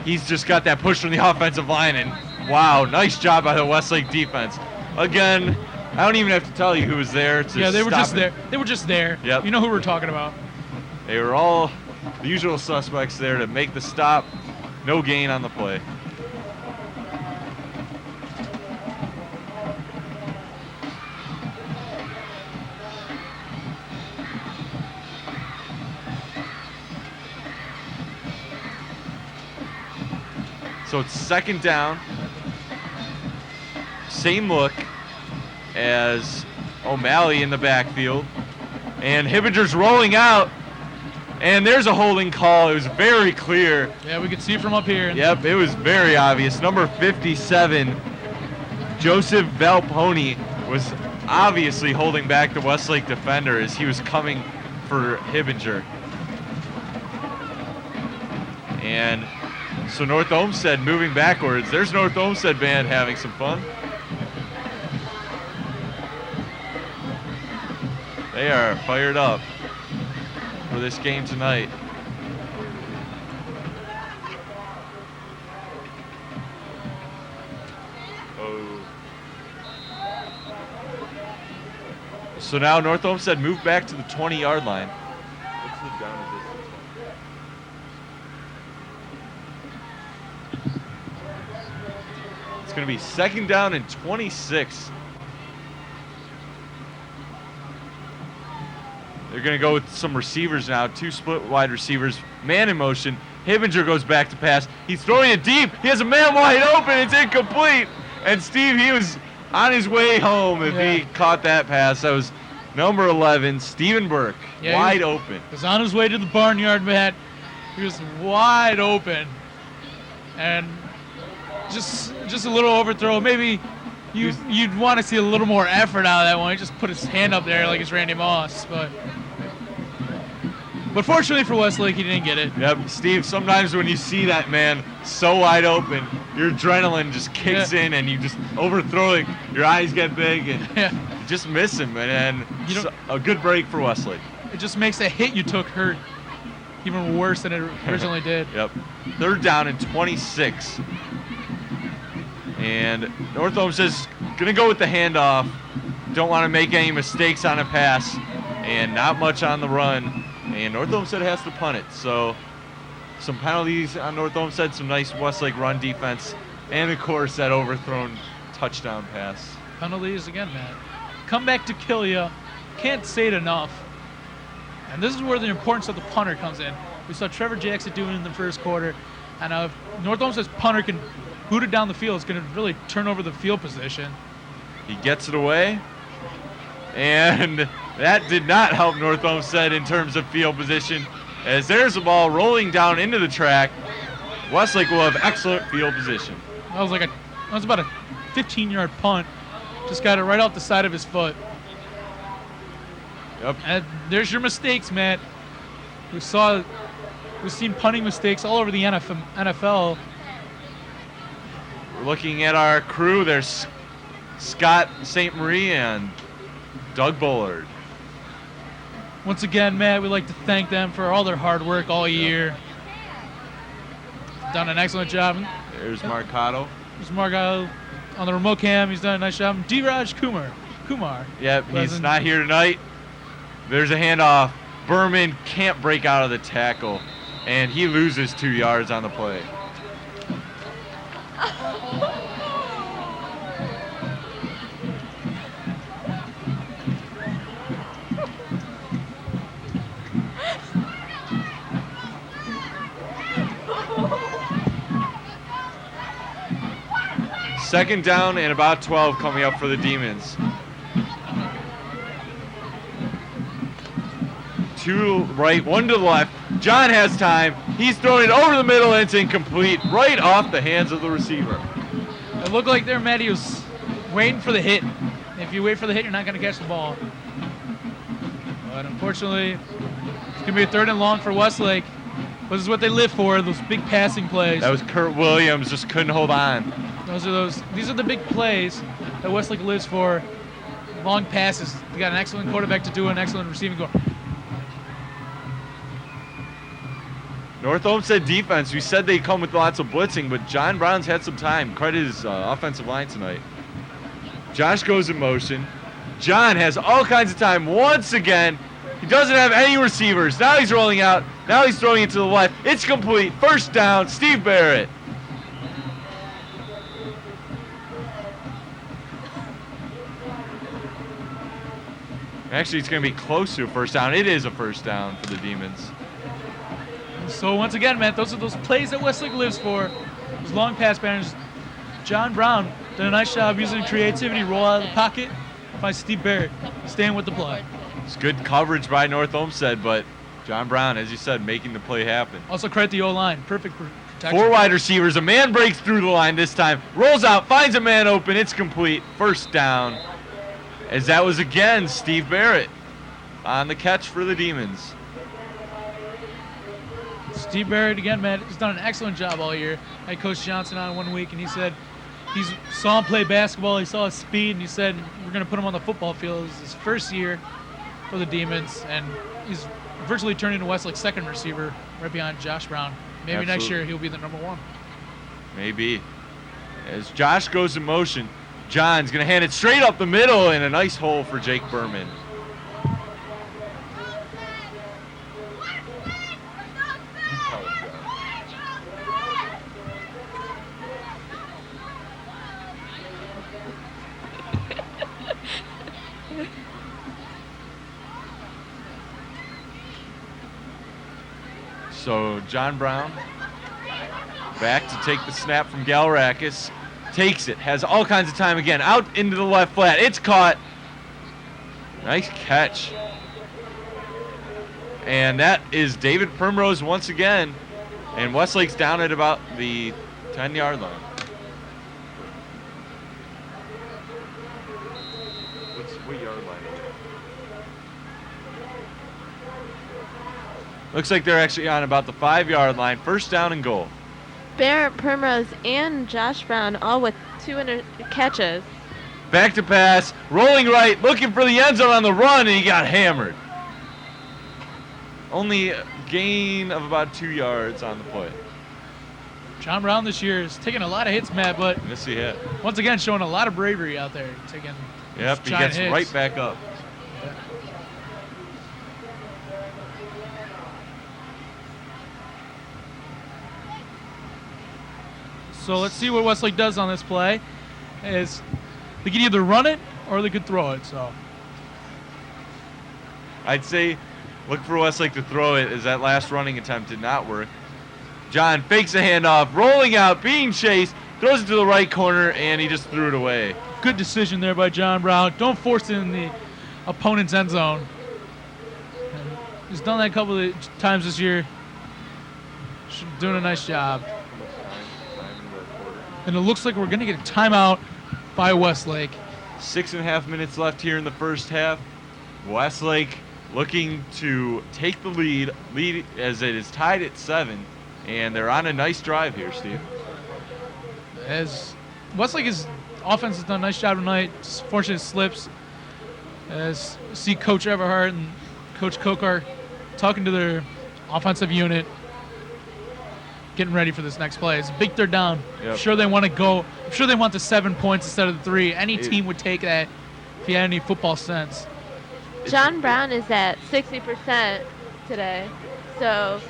he's just got that push from the offensive line, and wow, nice job by the Westlake defense. Again, I don't even have to tell you who was there to they were stop just it. there. They were just there. Yep. You know who we're talking about. They were all the usual suspects there to make the stop. No gain on the play. So it's 2nd down. Same look as O'Malley in the backfield. And Hibinger's rolling out. And there's a holding call. It was very clear. Yeah, we could see from up here. Yep, it was very obvious. Number 57, Joseph Valponi, was obviously holding back the Westlake defender as he was coming for Hibinger. And so North Olmsted moving backwards. There's North Olmsted band having some fun. They are fired up for this game tonight. So now North Olmsted moved back to the 20-yard line. What's the down and distance? It's going to be 2nd down and 26. They're going to go with some receivers now, 2 split wide receivers, man in motion. Hibinger goes back to pass. He's throwing it deep. He has a man wide open. It's incomplete. And Steve, he was on his way home if he caught that pass. That was number 11, Steven Burke, wide open. He was on his way to the barnyard, Matt. He was wide open. And just a little overthrow. Maybe you'd want to see a little more effort out of that one. He just put his hand up there like it's Randy Moss. But fortunately for Westlake, he didn't get it. Yep, Steve, sometimes when you see that man so wide open, your adrenaline just kicks in and you just overthrow it. Your eyes get big and you just miss him. And a good break for Westlake. It just makes that hit you took hurt even worse than it originally did. Yep. 3rd down and 26. And North Olmsted's going to go with the handoff. Don't want to make any mistakes on a pass. And not much on the run. And North Olmsted has to punt it. So some penalties on North Olmsted, some nice Westlake run defense, and of course that overthrown touchdown pass. Penalties again, Matt. Come back to kill you. Can't say it enough. And this is where the importance of the punter comes in. We saw Trevor Jackson doing it in the first quarter. And if North Olmsted's punter can boot it down the field, it's going to really turn over the field position. He gets it away. And that did not help North Olmsted in terms of field position, as there's a ball rolling down into the track. Westlake will have excellent field position. That was about a 15-yard punt. Just got it right off the side of his foot. Yep. And there's your mistakes, Matt. We've seen punting mistakes all over the NFL. We're looking at our crew. There's Scott St. Marie and Doug Bullard. Once again, Matt, we'd like to thank them for all their hard work all year. Done an excellent job. There's Marcato. There's Marcato on the remote cam. He's done a nice job. D-Raj Kumar. Yep, he's not here tonight. There's a handoff. Berman can't break out of the tackle, and he loses 2 yards on the play. Second down and about 12 coming up for the Demons. 2 right, 1 to the left. John has time. He's throwing it over the middle, and it's incomplete, right off the hands of the receiver. It looked like there, Matt, he was waiting for the hit. If you wait for the hit, you're not going to catch the ball. But unfortunately, it's going to be a 3rd and long for Westlake. This is what they live for, those big passing plays. That was Kurt Williams, just couldn't hold on. These are the big plays that Westlake lives for. Long passes. They got an excellent quarterback to do an excellent receiving core. North Olmsted defense, we said they come with lots of blitzing, but John Brown's had some time. Credit his offensive line tonight. Josh goes in motion. John has all kinds of time once again. He doesn't have any receivers. Now he's rolling out. Now he's throwing it to the left. It's complete. First down, Steve Barrett. Actually, it's going to be close to a first down. It is a first down for the Demons. So once again, Matt, those are those plays that Westlake lives for. Those long pass patterns. John Brown did a nice job using creativity, roll out of the pocket, find Steve Barrett staying with the play. It's good coverage by North Olmsted, but John Brown, as you said, making the play happen. Also credit the O-line. Perfect protection. 4 wide receivers. A man breaks through the line this time. Rolls out, finds a man open. It's complete. First down. As that was again Steve Barrett on the catch for the Demons. Steve Barrett, again, Matt, has done an excellent job all year. I had Coach Johnson on 1 week, and he said he saw him play basketball. He saw his speed, and he said we're going to put him on the football field. It was his first year for the Demons, and he's virtually turned into Westlake's second receiver right behind Josh Brown. Maybe next year he'll be the number 1. Maybe. As Josh goes in motion, John's going to hand it straight up the middle, and a nice hole for Jake Berman. So John Brown back to take the snap from Galrakis. Takes it, has all kinds of time again. Out into the left flat. It's caught. Nice catch. And that is David Primrose once again. And Westlake's down at about the 10-yard line. What yard line? Looks like they're actually on about the 5-yard line. First down and goal. Barrett, Primrose, and Josh Brown all with 2 catches. Back to pass, rolling right, looking for the end zone on the run, and he got hammered. Only a gain of about 2 yards on the play. John Brown this year is taking a lot of hits, Matt, but Yes, he hit. once again showing a lot of bravery out there. Taking Yep, he giant gets hits. right back up. So let's see what Westlake does on this play. Is they could either run it or they could throw it. So I'd say look for Westlake to throw it, as that last running attempt did not work. John fakes a handoff, rolling out, being chased, throws it to the right corner, and he just threw it away. good decision there by John Brown. Don't force it in the opponent's end zone. And he's done that a couple of times this year. Doing a nice job. And it looks like we're going to get a timeout by Westlake. 6.5 minutes left here in the first half. Westlake looking to take the lead as it is tied at 7, and they're on a nice drive here, Steve. As Westlake's offense has done a nice job tonight, just fortunate slips. As you see Coach Everhart and Coach Kokar talking to their offensive unit, getting ready for this next play. It's a big third down. Yep. I'm sure they want to go. I'm sure they want the 7 points instead of the 3. Any team would take that if you had any football sense. John Brown is at 60% today, so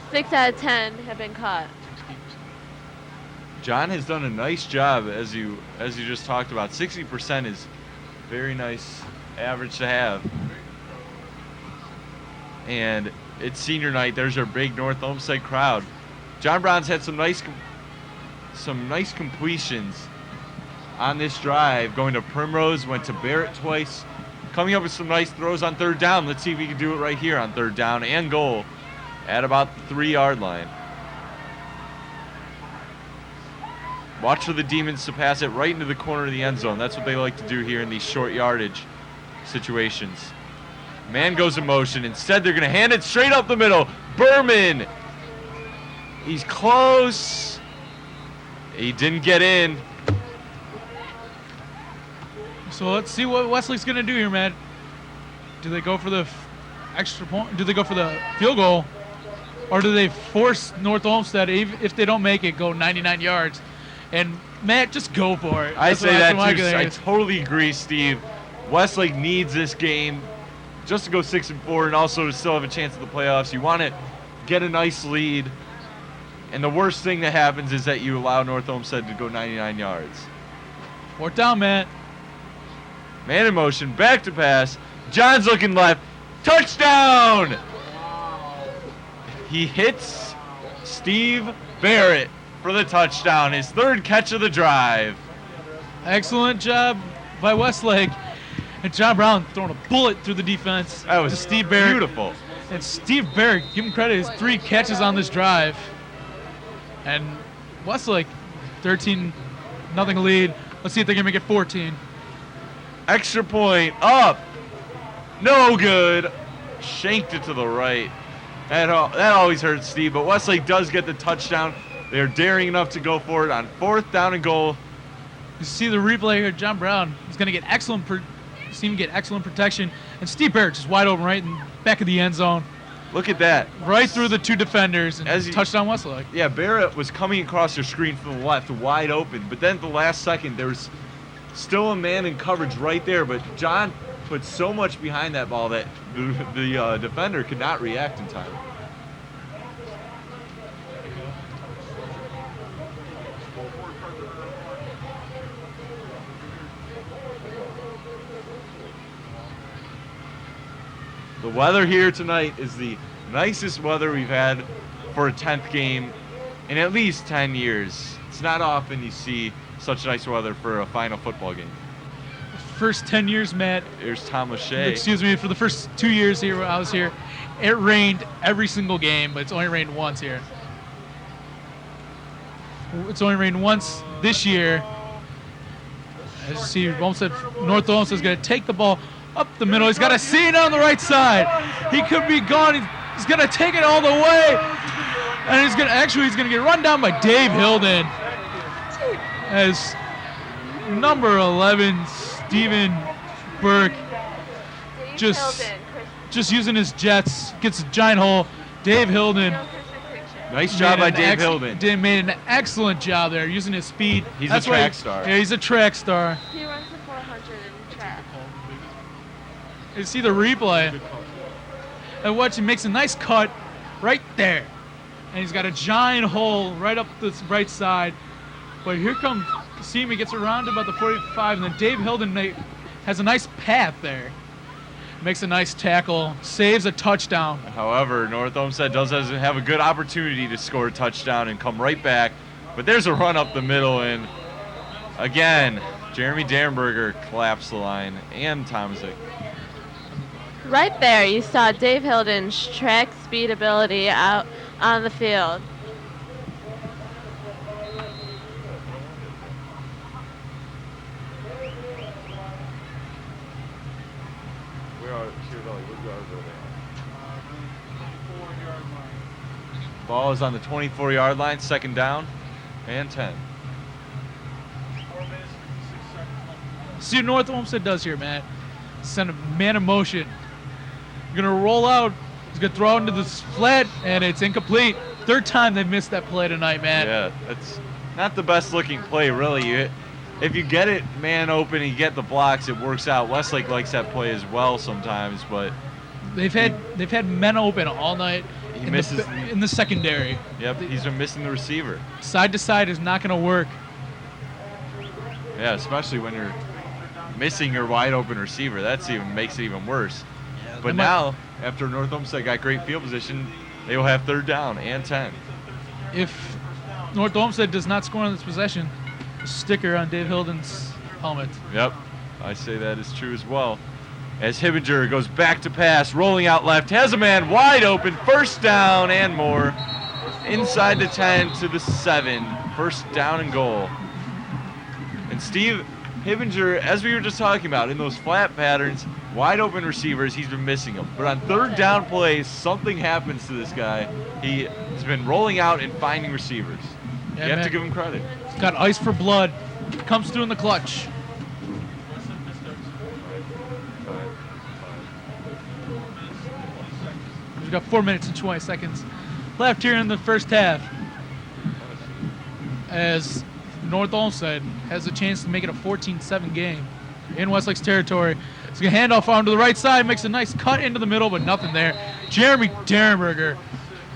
6 out of 10 have been caught. John has done a nice job, as you just talked about. 60% is very nice average to have. And it's senior night. There's our big North Olmsted crowd. John Brown's had some nice completions on this drive, going to Primrose, went to Barrett twice, coming up with some nice throws on third down. Let's see if he can do it right here on third down and goal at about the 3-yard line. Watch for the Demons to pass it right into the corner of the end zone. That's what they like to do here in these short yardage situations. Man goes in motion. Instead, they're going to hand it straight up the middle. Berman. He's close. He didn't get in. So let's see what Westlake's going to do here, man. Do they go for the extra point? Do they go for the field goal? Or do they force North Olmsted, if they don't make it, go 99 yards? And Matt, just go for it. I say that too. I totally agree, Steve. Westlake needs this game just to go 6-4 and also to still have a chance at the playoffs. You want to get a nice lead, and the worst thing that happens is that you allow North Olmsted to go 99 yards. Fourth down, Matt. Man in motion, back to pass. John's looking left. Touchdown! He hits Steve Barrett for the touchdown, his third catch of the drive. Excellent job by Westlake. And John Brown throwing a bullet through the defense. That was to Steve Barrett. Beautiful. And Steve Barrett, give him credit, his 3 catches on this drive. And Westlake, 13-0 lead. Let's see if they can make it 14. Extra point, up. No good. Shanked it to the right. That always hurts Steve, but Westlake does get the touchdown. They're daring enough to go for it on 4th down and goal. You see the replay here. John Brown is going to get excellent protection, and Steve Barrett just wide open right in the back of the end zone. Look at that. Right through the 2 defenders and touchdown Westlake. Yeah, Barrett was coming across your screen from the left, wide open, but then at the last second, there was still a man in coverage right there, but John put so much behind that ball that the defender could not react in time. The weather here tonight is the nicest weather we've had for a 10th game in at least 10 years. It's not often you see such nice weather for a final football game. First 10 years, Matt. Here's Tom Lachey. Excuse me, for the first 2 years here when I was here, it rained every single game, but it's only rained once here. It's only rained once this year. As you see, North Olmsted is going to take the ball up the middle. He's got a seam on the right side. He could be gone. He's going to take it all the way. And he's going to get run down by Dave Hilden. As number 11, Steven Burke, just using his jets, gets a giant hole. Dave Hilden. Nice job by Dave Hilden. Made an excellent job there, using his speed. He's a track star. Yeah, he's a track star. He runs the 400 in track. You see the replay. And watch, he makes a nice cut right there. And he's got a giant hole right up the right side. But here comes Simi, gets around about the 45, and then Dave Hilden has a nice path there. Makes a nice tackle, saves a touchdown. However, North Olmsted doesn't have a good opportunity to score a touchdown and come right back. But there's a run up the middle, and again, Jeremy Darenberger collapsed the line, and Tomzik. Right there, you saw Dave Hilden's track speed ability out on the field. Ball is on the 24-yard line, 2nd down and 10. See what North Olmsted does here, man. Send a man in motion. You're going to roll out. He's going to throw into this flat, and it's incomplete. 3rd time they've missed that play tonight, man. Yeah, that's not the best looking play, really. If you get it man open and you get the blocks, it works out. Westlake likes that play as well sometimes, but they've had men open all night. He misses in the secondary. Yep, he's been missing the receiver. Side to side is not going to work. Yeah, especially when you're missing your wide open receiver. That's even makes it even worse. Yeah, but now, after North Olmsted got great field position, they will have 3rd down and 10. If North Olmsted does not score on this possession, sticker on Dave Hilden's helmet. Yep, I say that is true as well. As Hibbinger goes back to pass, rolling out left, has a man wide open, first down and more. Inside the 10 to the 7, first down and goal. And Steve, Hibbinger, as we were just talking about, in those flat patterns, wide open receivers, he's been missing them. But on third down plays, something happens to this guy. He's been rolling out and finding receivers. Yeah, you have man. to give him credit. He's got ice for blood. Comes through in the clutch. We've got 4 minutes and 20 seconds left here in the first half. As North Olmsted has a chance to make it a 14-7 game in Westlake's territory. He's going to hand off onto the right side, makes a nice cut into the middle, but nothing there. Jeremy Derenberger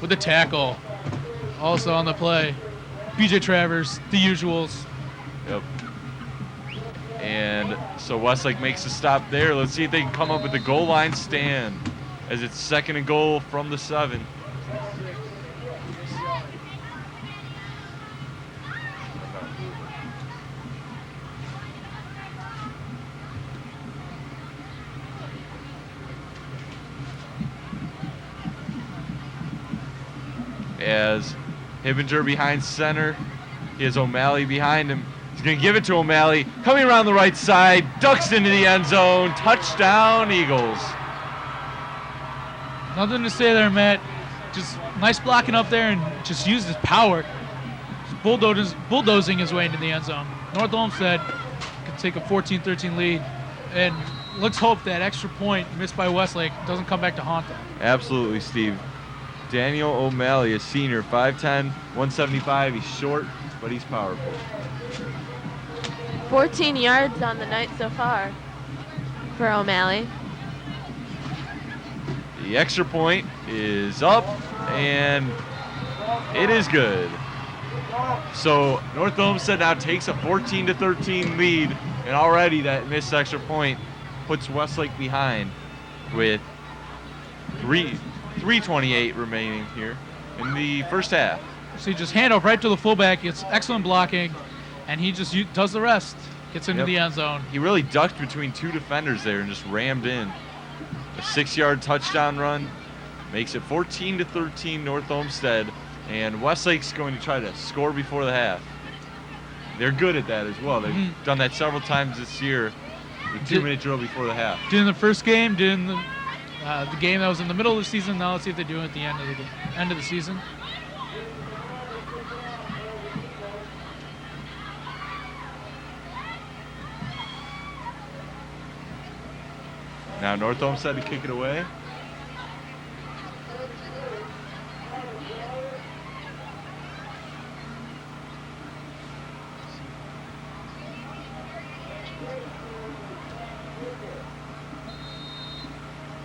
with the tackle. Also on the play, BJ Travers, the usuals. Yep. And so Westlake makes a stop there. Let's see if they can come up with the goal line stand as it's 2nd and goal from the 7. As Hibbinger behind center, he has O'Malley behind him. He's going to give it to O'Malley. Coming around the right side, ducks into the end zone. Touchdown, Eagles. Nothing to say there, Matt. Just nice blocking up there and just used his power. Just bulldozing his way into the end zone. North Olmsted can take a 14-13 lead. And let's hope that extra point missed by Westlake doesn't come back to haunt them. Absolutely, Steve. Daniel O'Malley, a senior, 5'10", 175. He's short, but he's powerful. 14 yards on the night so far for O'Malley. The extra point is up, and it is good. So North Olmsted now takes a 14-13 lead, and already that missed extra point puts Westlake behind with 3:28 remaining here in the first half. So you just hand off right to the fullback. It's excellent blocking, and he just does the rest. Gets into the end zone. He really ducked between 2 defenders there and just rammed in. A 6-yard touchdown run makes it 14-13 North Olmsted, and Westlake's going to try to score before the half. They're good at that as well. They've done that several times this year. The 2-minute drill before the half. Did in the first game, did in the game that was in the middle of the season. Now let's see if they do it at the end of the season. Now North Olmsted to kick it away.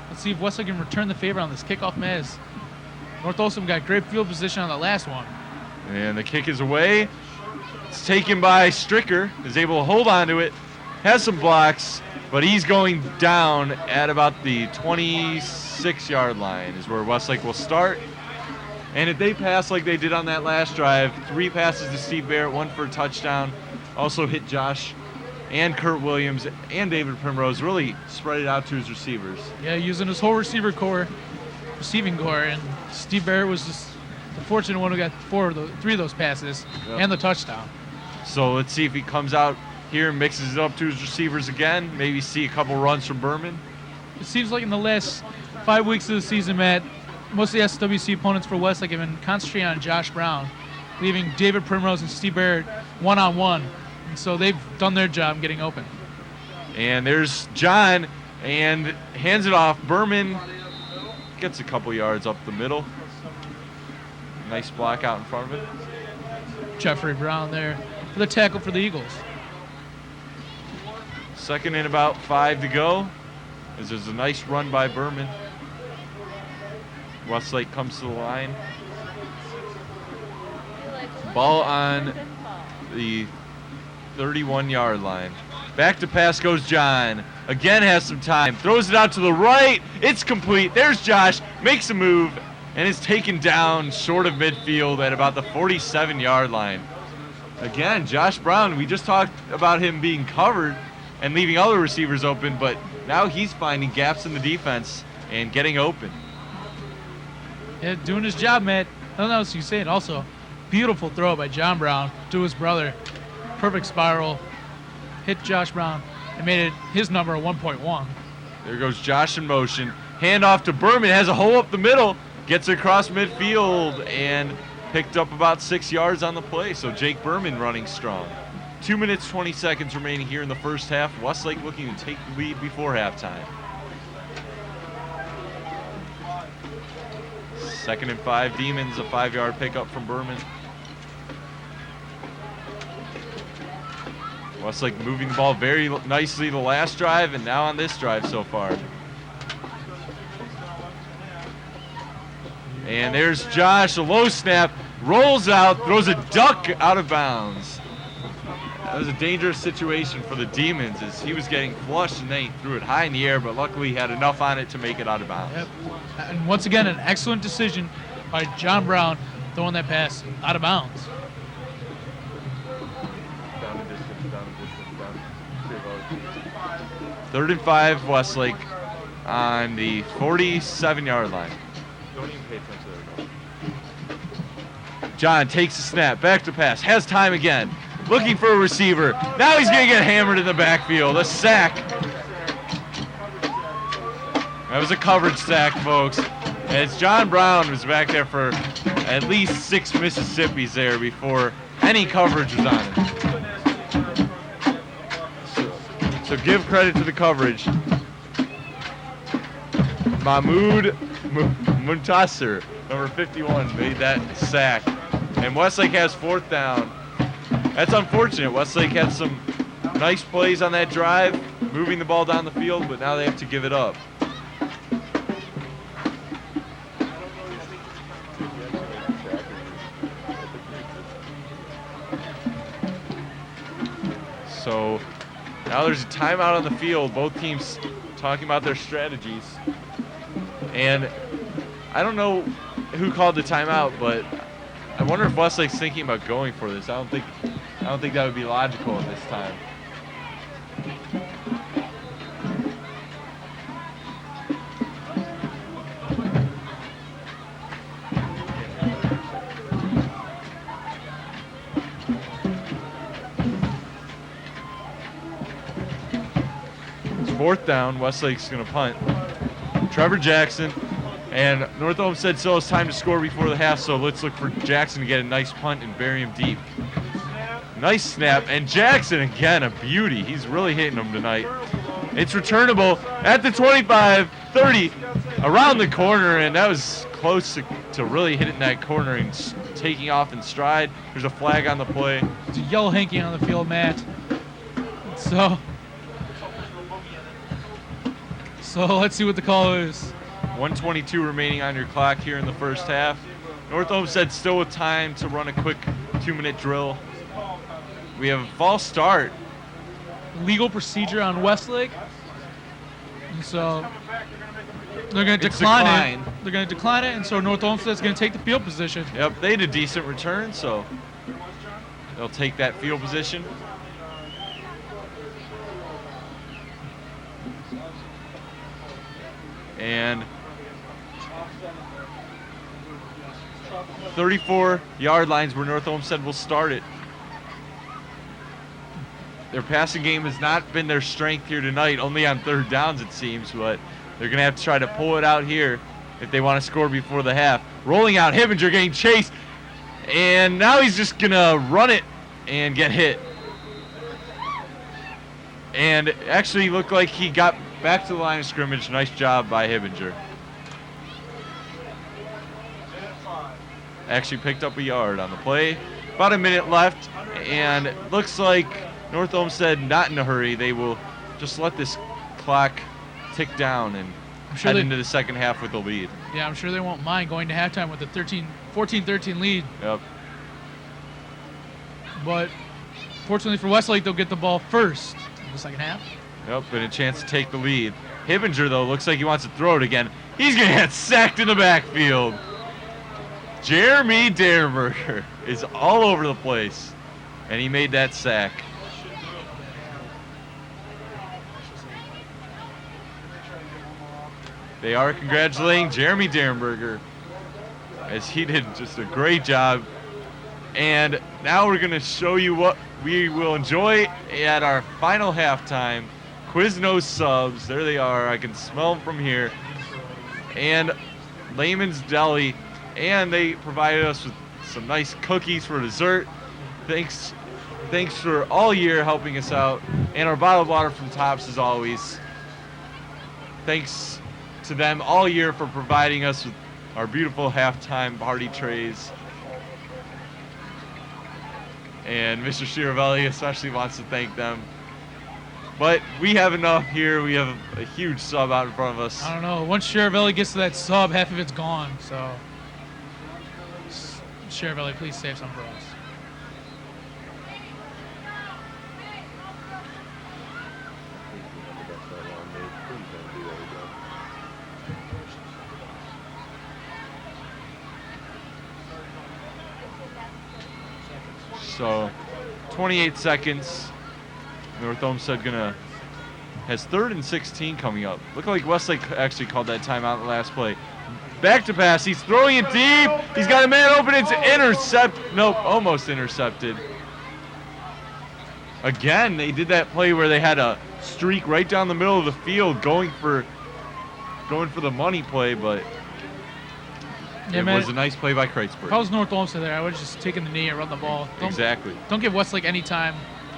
Let's see if Westlake can return the favor on this kickoff miss. North Olmsted got great field position on the last one. And the kick is away. It's taken by Stricker. Is able to hold on to it. Has some blocks, but he's going down at about the 26-yard line is where Westlake will start. And if they pass like they did on that last drive, 3 passes to Steve Barrett, 1 for a touchdown. Also hit Josh and Kurt Williams and David Primrose, really spread it out to his receivers. Yeah, using his whole receiving core, and Steve Barrett was just the fortunate one who got 3 of those passes and the touchdown. So let's see if he comes out here and mixes it up to his receivers again. Maybe see a couple runs from Berman. It seems like in the last 5 weeks of the season, Matt, most of the SWC opponents for Westlake have been concentrating on Josh Brown, leaving David Primrose and Steve Barrett one-on-one. And so they've done their job getting open. And there's John, and hands it off. Berman gets a couple yards up the middle. Nice block out in front of it. Jeffrey Brown there for the tackle for the Eagles. 2nd and about 5 to go. As there's a nice run by Berman. Westlake comes to the line. Ball on the 31-yard line. Back to pass goes John. Again has some time. Throws it out to the right. It's complete. There's Josh. Makes a move and is taken down short of midfield at about the 47-yard line. Again, Josh Brown, we just talked about him being covered and leaving other receivers open, but now he's finding gaps in the defense and getting open. Yeah, doing his job, man. I don't know what you say it. Also, beautiful throw by John Brown to his brother. Perfect spiral. Hit Josh Brown and made it his number 1.1. There goes Josh in motion. Handoff to Berman, has a hole up the middle, gets across midfield and picked up about 6 yards on the play. So Jake Berman running strong. 2 minutes, 20 seconds remaining here in the first half. Westlake looking to take the lead before halftime. 2nd and 5, Demons, a 5-yard pickup from Berman. Westlake moving the ball very nicely the last drive and now on this drive so far. And there's Josh, a low snap, rolls out, throws a duck out of bounds. That was a dangerous situation for the Demons as he was getting flushed and then he threw it high in the air, but luckily he had enough on it to make it out of bounds. Yep. And once again, an excellent decision by John Brown throwing that pass out of bounds. Down the distance. 3rd and 5, Westlake on the 47-yard line. Don't even pay attention to that. John takes the snap, back to pass, has time again, looking for a receiver. Now he's going to get hammered in the backfield. A sack. That was a coverage sack, folks. And it's John Brown who's back there for at least 6 Mississippis there before any coverage was on him. So give credit to the coverage. Mahmoud Muntasser, number 51, made that sack. And Westlake has 4th down. That's unfortunate. Westlake had some nice plays on that drive, moving the ball down the field, but now they have to give it up. So now there's a timeout on the field. Both teams talking about their strategies. And I don't know who called the timeout, but I wonder if Westlake's thinking about going for this. I don't think that would be logical at this time. It's 4th down. Westlake's going to punt. Trevor Jackson. And North Olmsted still has time to score before the half, so let's look for Jackson to get a nice punt and bury him deep. Nice snap, and Jackson, again, a beauty. He's really hitting them tonight. It's returnable at the 25, 30, around the corner, and that was close to really hitting that corner and taking off in stride. There's a flag on the play. It's a yellow hanky on the field, Matt. So let's see what the call is. 1:22 remaining on your clock here in the first half. North Olmsted still with time to run a quick 2-minute drill. We have a false start. Legal procedure on Westlake. And so they're going to decline it. They're going to decline it, and so North Olmsted's going to take the field position. Yep, they had a decent return, so they'll take that field position. And 34-yard lines where North Olmsted will start it. Their passing game has not been their strength here tonight, only on 3rd downs it seems, but they're going to have to try to pull it out here if they want to score before the half. Rolling out, Hibinger getting chased, and now he's just going to run it and get hit. And it actually looked like he got back to the line of scrimmage. Nice job by Hibinger. Actually picked up a yard on the play. About a minute left, and it looks like North Olmsted not in a hurry. They will just let this clock tick down and head into the second half with the lead. Yeah, I'm sure they won't mind going to halftime with a 14-13 lead. Yep. But fortunately for Westlake, they'll get the ball first in the second half. Yep, and a chance to take the lead. Hibinger, though, looks like he wants to throw it again. He's going to get sacked in the backfield. Jeremy Derberger is all over the place. and he made that sack. They are congratulating Jeremy Derenberger, as he did just a great job. And now we're going to show you what we will enjoy at our final halftime. Quiznos subs, there they are. I can smell them from here. And Layman's Deli, and they provided us with some nice cookies for dessert. Thanks for all year helping us out. And our bottled water from Tops, as always. Thanks to them all year for providing us with our beautiful halftime party trays. And Mr. Shiravelli especially wants to thank them. But we have enough here. We have a huge sub out in front of us. I don't know. Once Shiravelli gets to that sub, half of it's gone. So, Shiravelli, please save some for us. So, 28 seconds. North Olmsted has 3rd and 16 coming up. Looked like Westlake actually called that timeout in the last play. Back to pass. He's throwing it deep. He's got a man open. It's nope, almost intercepted. Again, they did that play where they had a streak right down the middle of the field going for the money play, but it was a nice play by Kreitzberg. If I was North Olmsted there, I would have just taken the knee and run the ball. Exactly. Don't give Westlake any time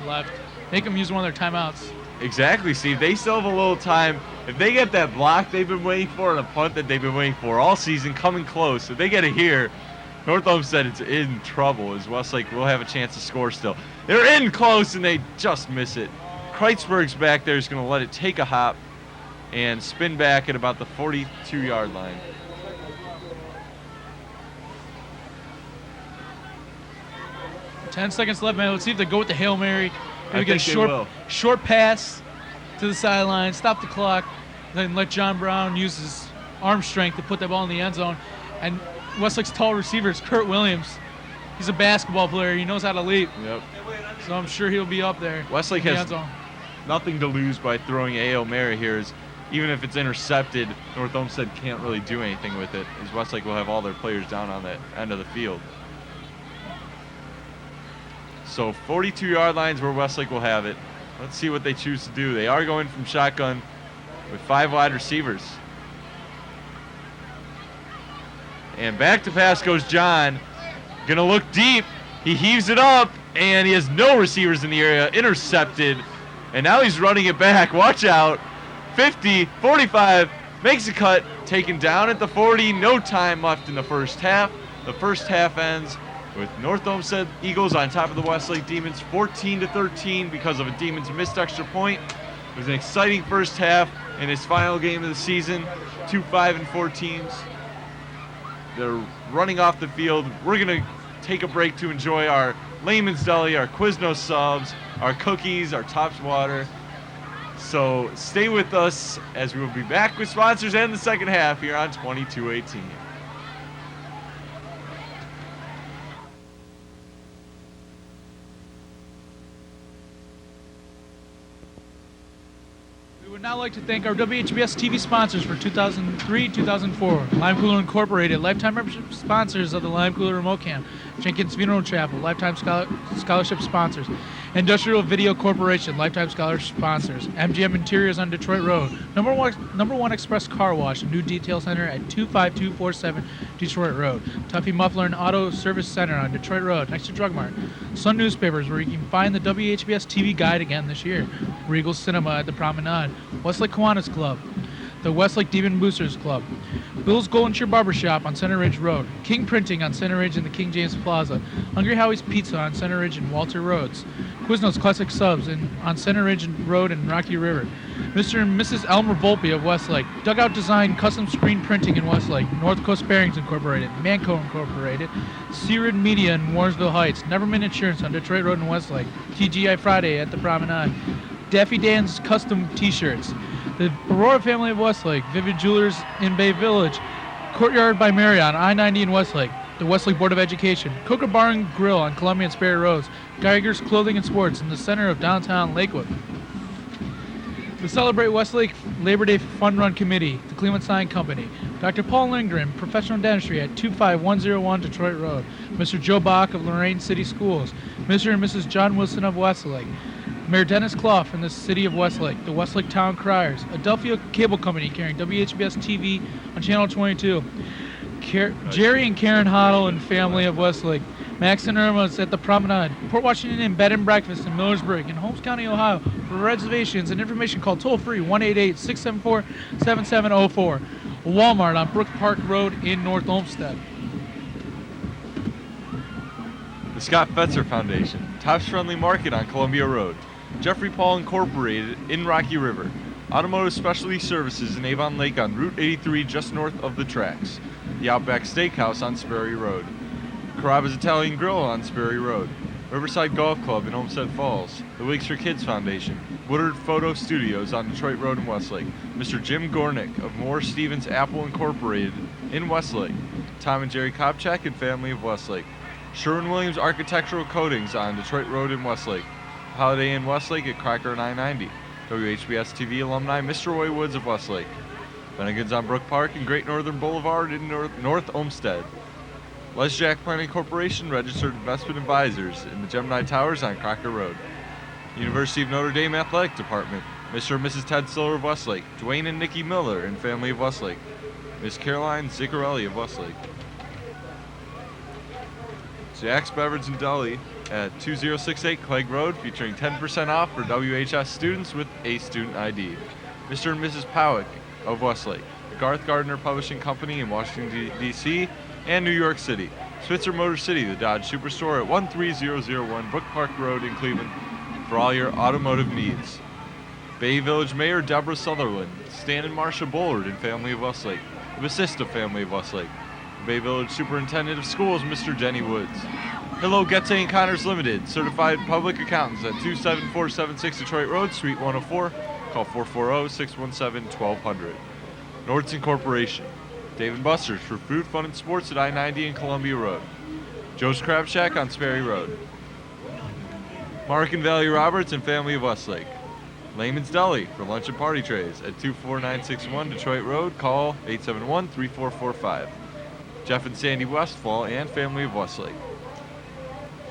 left. Make them use one of their timeouts. Exactly, Steve. They still have a little time. If they get that block they've been waiting for and a punt that they've been waiting for all season coming close, if they get it here, North Olmsted is in trouble, as Westlake will have a chance to score still. They're in close, and they just miss it. Kreitzberg's back there is going to let it take a hop and spin back at about the 42-yard line. Ten seconds left, man. Let's see if they go with the Hail Mary. Maybe get think a short pass to the sideline, stop the clock, then let John Brown use his arm strength to put that ball in the end zone. And Westlake's tall receiver is Kurt Williams. He's a basketball player. He knows how to leap. Yep. So I'm sure he'll be up there. Westlake has nothing to lose by throwing a Hail Mary here. Even if it's intercepted, North Olmsted can't really do anything with it, as Westlake will have all their players down on that end of the field. So 42-yard lines where Westlake will have it. Let's see what they choose to do. They are going from shotgun with 5 wide receivers. And back to pass goes John. Gonna look deep. He heaves it up, and he has no receivers in the area. Intercepted. And now he's running it back. Watch out. 50, 45, makes a cut. Taken down at the 40. No time left in the first half. The first half ends with North Olmsted Eagles on top of the Westlake Demons, 14-13 because of a Demons missed extra point. It was an exciting first half in his final game of the season. 2 5-4 teams. They're running off the field. We're going to take a break to enjoy our Layman's Deli, our Quiznos subs, our cookies, our Tops water. So stay with us as we will be back with sponsors and the second half here on 22-18. We would now like to thank our WHBS TV sponsors for 2003-2004. Lime Cooler Incorporated, lifetime membership sponsors of the Lime Cooler Remote Camp. Jenkins Funeral Chapel, lifetime scholarship sponsors. Industrial Video Corporation, lifetime scholarship sponsors. MGM Interiors on Detroit Road. Number one Express Car Wash, a new detail center at 25247 Detroit Road. Tuffy Muffler and Auto Service Center on Detroit Road, next to Drug Mart. Sun Newspapers, where you can find the WHBS TV guide again this year. Regal Cinema at the Promenade. Westlake Kiwanis Club. The Westlake Demon Boosters Club. Bill's Golden Shear Barbershop on Center Ridge Road. King Printing on Center Ridge and the King James Plaza. Hungry Howie's Pizza on Center Ridge and Walter Roads. Quiznos Classic Subs on Center Ridge Road and Rocky River. Mr. and Mrs. Elmer Volpe of Westlake. Dugout Design Custom Screen Printing in Westlake. North Coast Bearings Incorporated. Manco Incorporated. Searid Media in Warrensville Heights. Neverman Insurance on Detroit Road in Westlake. TGI Friday at the Promenade. Daffy Dan's Custom T-Shirts. The Aurora family of Westlake. Vivid Jewelers in Bay Village. Courtyard by Marriott on I-90 in Westlake. the Westlake Board of Education, Coker Bar and Grill on Columbia and Sperry Roads, Geiger's Clothing and Sports in the center of downtown Lakewood. The Celebrate Westlake Labor Day Fun Run Committee, the Cleveland Sign Company, Dr. Paul Lindgren, Professional Dentistry at 25101 Detroit Road, Mr. Joe Bach of Lorraine City Schools, Mr. and Mrs. John Wilson of Westlake, Mayor Dennis Clough in the City of Westlake, the Westlake Town Criers, Adelphia Cable Company carrying WHBS TV on Channel 22, Jerry and Karen Hoddle and family of Westlake, Max and Irma's at the Promenade, Port Washington Bed and Breakfast in Millersburg, in Holmes County, Ohio. For reservations and information, call toll-free 1-888-674-7704. Walmart on Brook Park Road in North Olmsted. The Scott Fetzer Foundation, Tops Friendly Market on Columbia Road, Jeffrey Paul Incorporated in Rocky River, Automotive Specialty Services in Avon Lake on Route 83 just north of the tracks, the Outback Steakhouse on Sperry Road, Carrabba's Italian Grill on Sperry Road, Riverside Golf Club in Olmsted Falls, the Wigs for Kids Foundation, Woodard Photo Studios on Detroit Road in Westlake, Mr. Jim Gornick of Moore Stevens Apple Incorporated in Westlake, Tom and Jerry Kopchak and family of Westlake, Sherwin-Williams Architectural Coatings on Detroit Road in Westlake, Holiday Inn Westlake at Cracker 990, WHBS TV alumni Mr. Roy Woods of Westlake, Bennigan's on Brook Park and Great Northern Boulevard in North Olmsted, Les Jack Planning Corporation Registered Investment Advisors in the Gemini Towers on Crocker Road, University of Notre Dame Athletic Department, Mr. and Mrs. Ted Stiller of Westlake, Dwayne and Nikki Miller and family of Westlake, Miss Caroline Ziccarelli of Westlake, Jack's Beverage and Deli at 2068 Clegg Road, featuring 10% off for WHS students with a student ID. Mr. and Mrs. Powick of Westlake, the Garth Gardner Publishing Company in Washington, D.C., and New York City. Switzer Motor City, the Dodge Superstore at 13001 Brook Park Road in Cleveland for all your automotive needs. Bay Village Mayor Deborah Sutherland, Stan and Marcia Bullard and family of Westlake, the Basista family of Westlake, Bay Village Superintendent of Schools, Mr. Denny Woods. Hello, Getze and Connors Limited, certified public accountants at 27476 Detroit Road, Suite 104. Call 440-617-1200. Nordson Corporation, Dave & Buster's for food, fun, and sports at I-90 and Columbia Road. Joe's Crab Shack on Sperry Road. Mark and Valley Roberts and family of Westlake. Layman's Deli for lunch and party trays at 24961 Detroit Road. Call 871-3445. Jeff and Sandy Westfall and family of Westlake.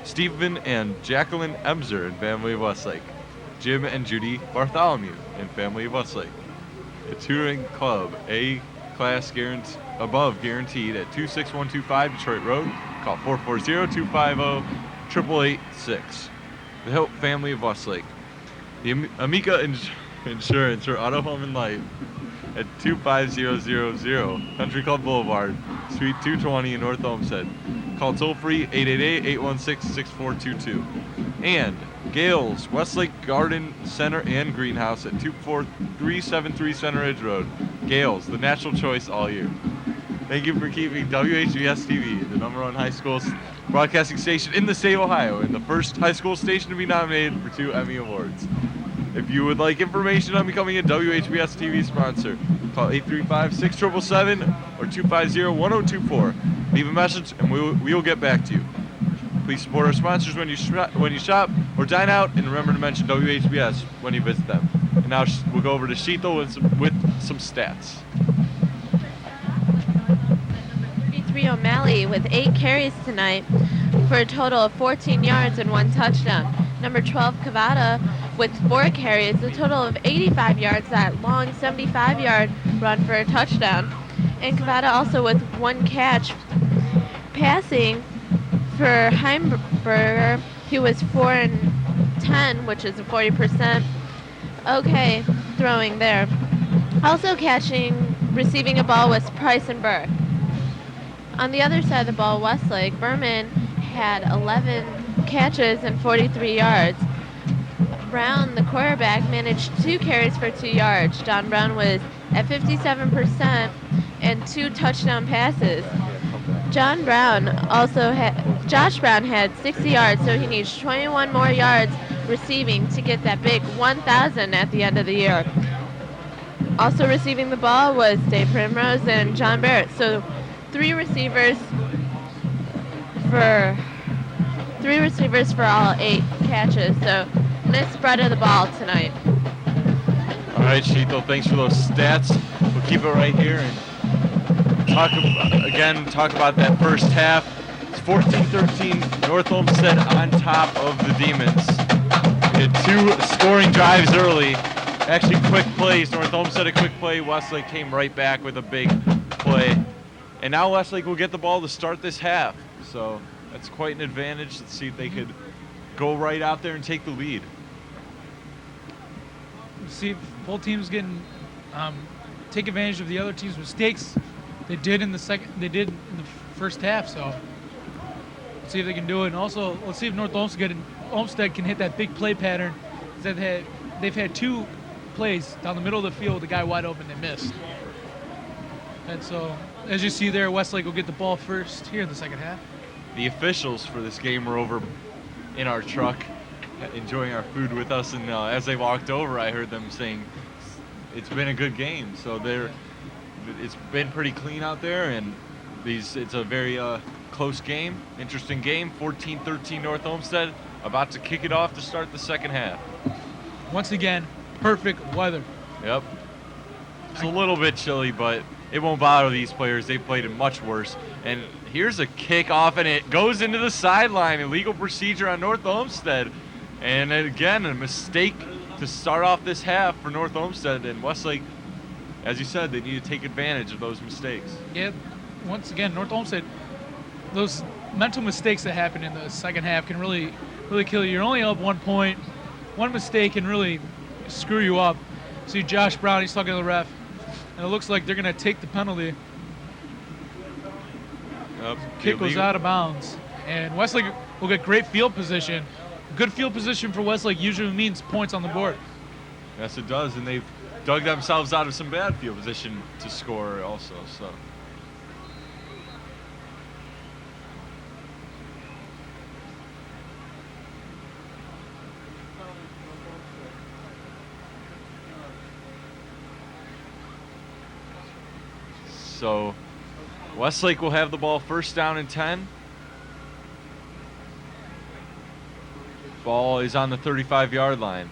Stephen and Jacqueline Emser and family of Westlake. Jim and Judy Bartholomew and family of Westlake. The Touring Club, A-Class above guaranteed at 26125 Detroit Road. Call 440-250-8886. The Hilt family of Westlake. The Amica Insurance for Auto, Home, and Life at 25000 Country Club Boulevard, Suite 220 in North Olmsted. Call toll-free 888-816-6422. And Gales Westlake Garden Center and Greenhouse at 373 Center Ridge Road. Gales, the natural choice all year. Thank you for keeping WHBS TV, the #1 high school broadcasting station in the state of Ohio, and the first high school station to be nominated for 2 Emmy Awards. If you would like information on becoming a WHBS TV sponsor, call 835-6777 or 250-1024. Leave a message and we will get back to you. Please support our sponsors when you shop or dine out, and remember to mention WHBS when you visit them. And now we'll go over to Sheetal with some stats. 33 O'Malley with 8 carries tonight for a total of 14 yards and 1 touchdown. Number 12 Cavada with 4 carries, a total of 85 yards, that long 75-yard run for a touchdown. And Cavada also with 1 catch passing for Heimberger. He was 4 and 10, which is a 40%. Okay, throwing there. Also receiving a ball was Price and Burke. On the other side of the ball, Westlake, Berman had 11 catches and 43 yards. Brown, the quarterback, managed 2 carries for 2 yards. John Brown was at 57% and 2 touchdown passes. Josh Brown had 60 yards, so he needs 21 more yards receiving to get that big 1,000 at the end of the year. Also receiving the ball was Dave Primrose and John Barrett. So 3 receivers for all 8 catches. So nice spread of the ball tonight. All right, Sheetal, thanks for those stats. We'll keep it right here and talk about that first half. It's 14-13, North Olmsted on top of the Demons. We had 2 scoring drives early. Actually, quick plays. North Olmsted a quick play. Westlake came right back with a big play. And now Westlake will get the ball to start this half. So that's quite an advantage. Let's see if they could go right out there and take the lead. See if both teams take advantage of the other team's mistakes. They did in the first half. So let's see if they can do it. And also, let's see if North Olmsted can hit that big play pattern. They've had 2 plays down the middle of the field with the guy wide open. They missed. And so, as you see there, Westlake will get the ball first here in the second half. The officials for this game were over in our truck enjoying our food with us, and as they walked over, I heard them saying it's been a good game. So it's been pretty clean out there, and it's a very close game, interesting game. 14-13 North Olmsted about to kick it off to start the second half. Once again, perfect weather. Yep. It's a little bit chilly, but it won't bother these players. They played it much worse. And here's a kickoff, and it goes into the sideline. Illegal procedure on North Olmsted. And again, a mistake to start off this half for North Olmsted. And Westlake, as you said, they need to take advantage of those mistakes. Yeah, once again, North Olmsted, those mental mistakes that happen in the second half can really kill you. You're only up 1 point. One mistake can really screw you up. See Josh Brown, he's talking to the ref, and it looks like they're going to take the penalty. Kick goes out of bounds, and Westlake will get great field position. Good field position for Westlake usually means points on the board. Yes, it does, and they've dug themselves out of some bad field position to score also. So Westlake will have the ball first down and 10. Ball is on the 35-yard line.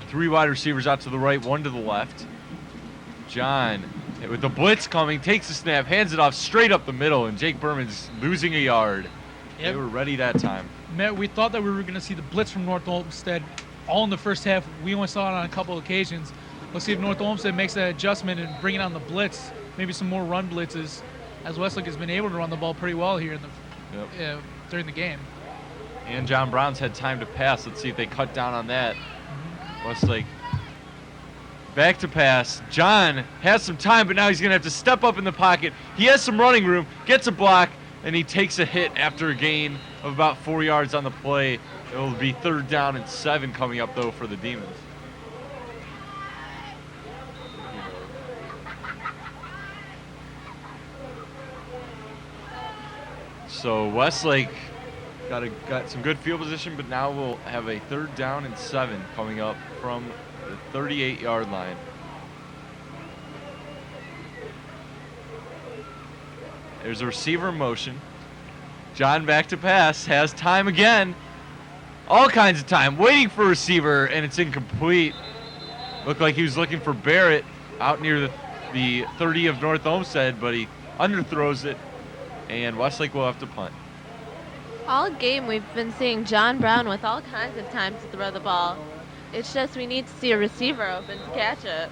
3 wide receivers out to the right, 1 to the left. John, with the blitz coming, takes the snap, hands it off straight up the middle, and Jake Berman's losing a yard. Yep. They were ready that time. Matt, we thought that we were going to see the blitz from North Olmsted all in the first half. We only saw it on a couple occasions. Let's see if North Olmsted makes that adjustment and bring it on the blitz. Maybe some more run blitzes, as Westlake has been able to run the ball pretty well here during the game. And John Brown's had time to pass. Let's see if they cut down on that. Westlake back to pass. John has some time, but now he's going to have to step up in the pocket. He has some running room, gets a block, and he takes a hit after a gain of about 4 yards on the play. It will be 3rd down and 7 coming up, though, for the Demons. So Westlake got some good field position, but now we'll have a 3rd down and 7 coming up from the 38-yard line. There's a receiver in motion. John back to pass, has time again. All kinds of time, waiting for a receiver, and it's incomplete. Looked like he was looking for Barrett out near the 30 of North Olmsted, but he underthrows it, and Westlake will have to punt. All game we've been seeing John Brown with all kinds of time to throw the ball. It's just we need to see a receiver open to catch it.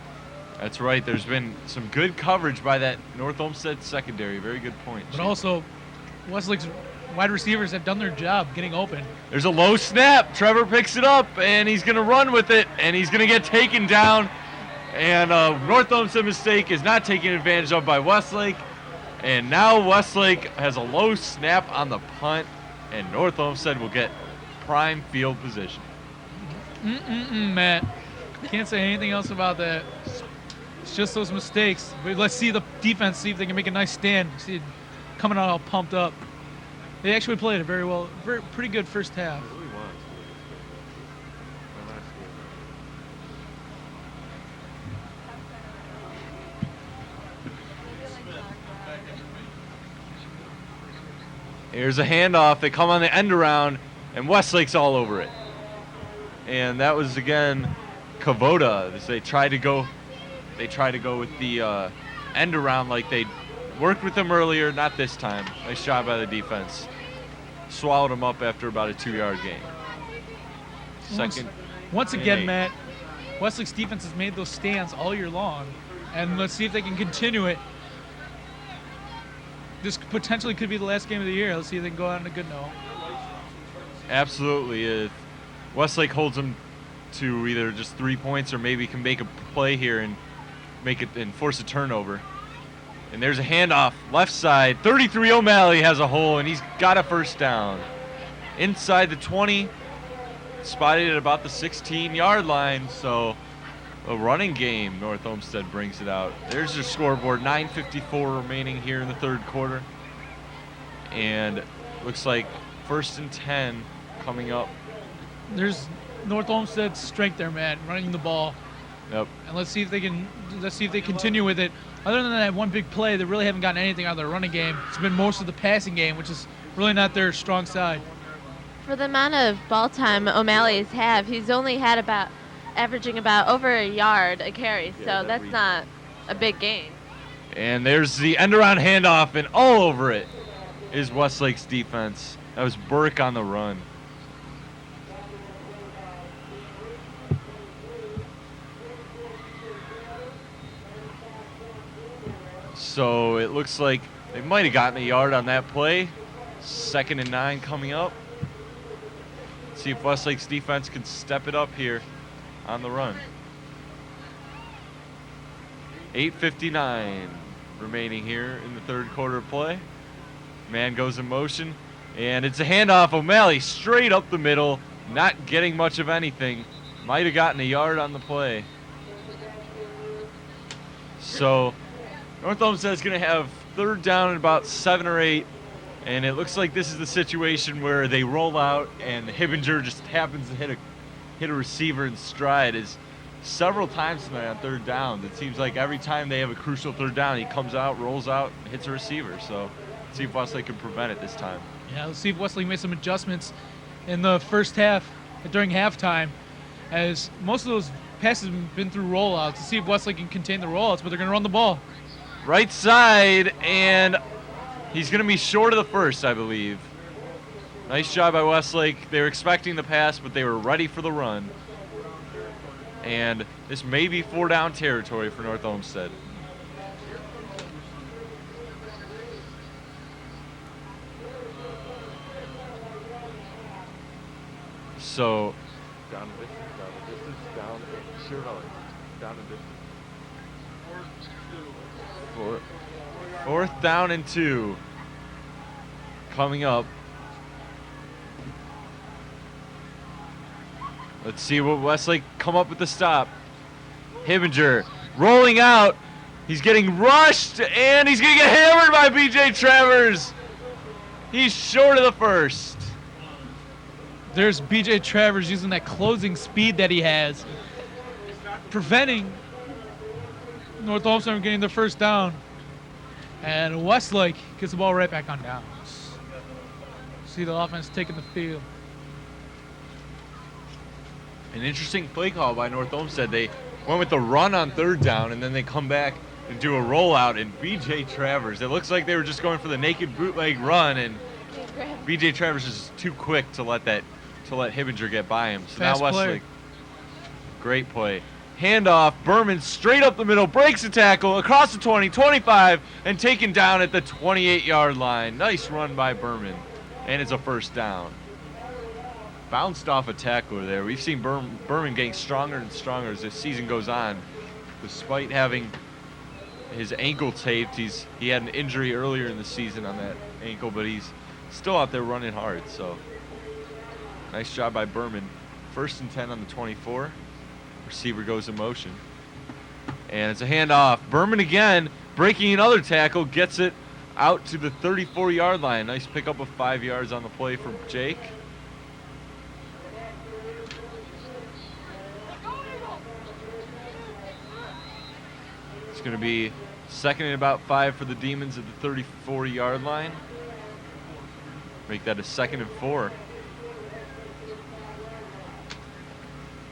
That's right. There's been some good coverage by that North Olmsted secondary. Very good point. But also, Westlake's wide receivers have done their job getting open. There's a low snap. Trevor picks it up, and he's going to run with it, and he's going to get taken down. And North Olmsted mistake is not taken advantage of by Westlake. And now Westlake has a low snap on the punt, and North Olmsted will get prime field position. Matt. Can't say anything else about that. It's just those mistakes. But let's see the defense, see if they can make a nice stand. See it coming out all pumped up. They actually played it very well. Pretty good first half. It really was. Here's a handoff. They come on the end around, and Westlake's all over it. And that was, again, Kavoda. As they try to go with the end around like they worked with them earlier. Not this time. Nice job by the defense. Swallowed them up after about a 2-yard gain. Once again, Matt, Westlake's defense has made those stands all year long, and let's see if they can continue it. This potentially could be the last game of the year. Let's see if they can go out on a good note. Absolutely. If Westlake holds them to either just 3 points or maybe can make a play here and make it and force a turnover. And there's a handoff, left side. 33 O'Malley has a hole, and he's got a first down. Inside the 20, spotted at about the 16-yard line, so a running game. North Olmsted brings it out. There's your scoreboard, 9:54 remaining here in the third quarter. And looks like 1st and 10 coming up. There's North Olmsted's strength there, Matt, running the ball. Yep. And let's see if they continue with it. Other than that one big play, they really haven't gotten anything out of their running game. It's been most of the passing game, which is really not their strong side. For the amount of ball time O'Malley's he's only had averaging about over a yard a carry, so that's not a big gain. And there's the end-around handoff, and all over it is Westlake's defense. That was Burke on the run. So it looks like they might have gotten a yard on that play. 2nd and 9 coming up. See if Westlake's defense can step it up here on the run. 8:59 remaining here in the third quarter of play. Man goes in motion, and it's a handoff. O'Malley straight up the middle, not getting much of anything. Might have gotten a yard on the play. So North Olmsted is going to have 3rd down and about 7 or 8, and it looks like this is the situation where they roll out and Hibbinger just happens to hit a receiver in stride. As several times tonight on 3rd down, it seems like every time they have a crucial 3rd down, he comes out, rolls out, and hits a receiver. So let's see if Westlake can prevent it this time. Yeah, let's see if Westlake made some adjustments in the first half during halftime, as most of those passes have been through rollouts. Let's see if Westlake can contain the rollouts, but they're going to run the ball. Right side, and he's going to be short of the first, I believe. Nice job by Westlake. They were expecting the pass, but they were ready for the run. And this may be 4-down territory for North Olmsted. So, down to distance, down to distance. 4th down and 2 coming up. Let's see what Westlake come up with the stop. Hibbinger rolling out. He's getting rushed, and he's going to get hammered by B.J. Travers. He's short of the first. There's B.J. Travers using that closing speed that he has, preventing North Olmsted from getting the 1st down. And Westlake gets the ball right back on downs. See the offense taking the field. An interesting play call by North Olmsted. They went with the run on 3rd down, and then they come back and do a rollout. And B.J. Travers, it looks like they were just going for the naked bootleg run, and B.J. Travers is too quick to let Hibbinger get by him. So Fast now Westlake, play. Great play. Handoff, Berman straight up the middle, breaks a tackle across the 20, 25, and taken down at the 28-yard line. Nice run by Berman, and it's a 1st down. Bounced off a tackler there. We've seen Berman getting stronger and stronger as this season goes on. Despite having his ankle taped, he had an injury earlier in the season on that ankle, but he's still out there running hard. So nice job by Berman. 1st and 10 on the 24. Receiver goes in motion. And it's a handoff. Berman again, breaking another tackle, gets it out to the 34-yard line. Nice pickup of 5 yards on the play from Jake. It's going to be 2nd and about 5 for the Demons at the 34-yard line. Make that a 2nd and 4.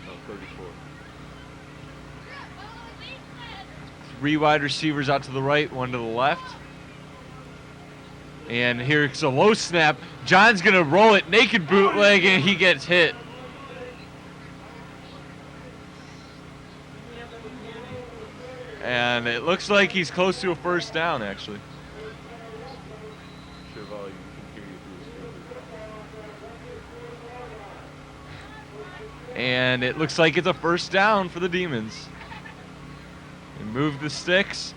No, 34. 3 wide receivers out to the right, 1 to the left. And here's a low snap. John's going to roll it, naked bootleg, and he gets hit. And it looks like he's close to a first down, actually. And it looks like it's a first down for the Demons. They move the sticks.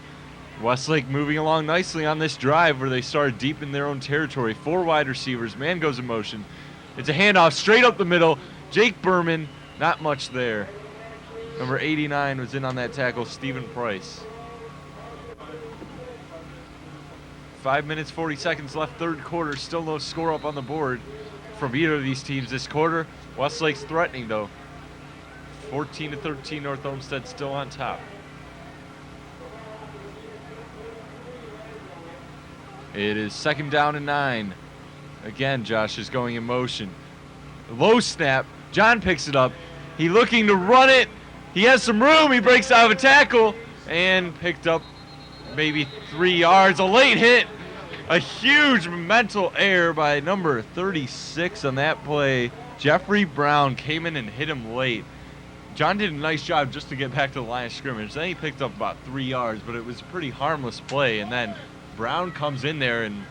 Westlake moving along nicely on this drive where they started deep in their own territory. 4 wide receivers. Man goes in motion. It's a handoff straight up the middle. Jake Berman, not much there. Number 89 was in on that tackle, Stephen Price. 5 minutes, 40 seconds left, 3rd quarter. Still no score up on the board from either of these teams this quarter. Westlake's threatening, though. 14-13, North Olmsted still on top. It is 2nd down and 9. Again, Josh is going in motion. Low snap. John picks it up. He looking to run it. He has some room. He breaks out of a tackle and picked up maybe 3 yards. A late hit. A huge mental error by number 36 on that play. Jeffrey Brown came in and hit him late. John did a nice job just to get back to the line of scrimmage. Then he picked up about 3 yards, but it was a pretty harmless play. And then Brown comes in there and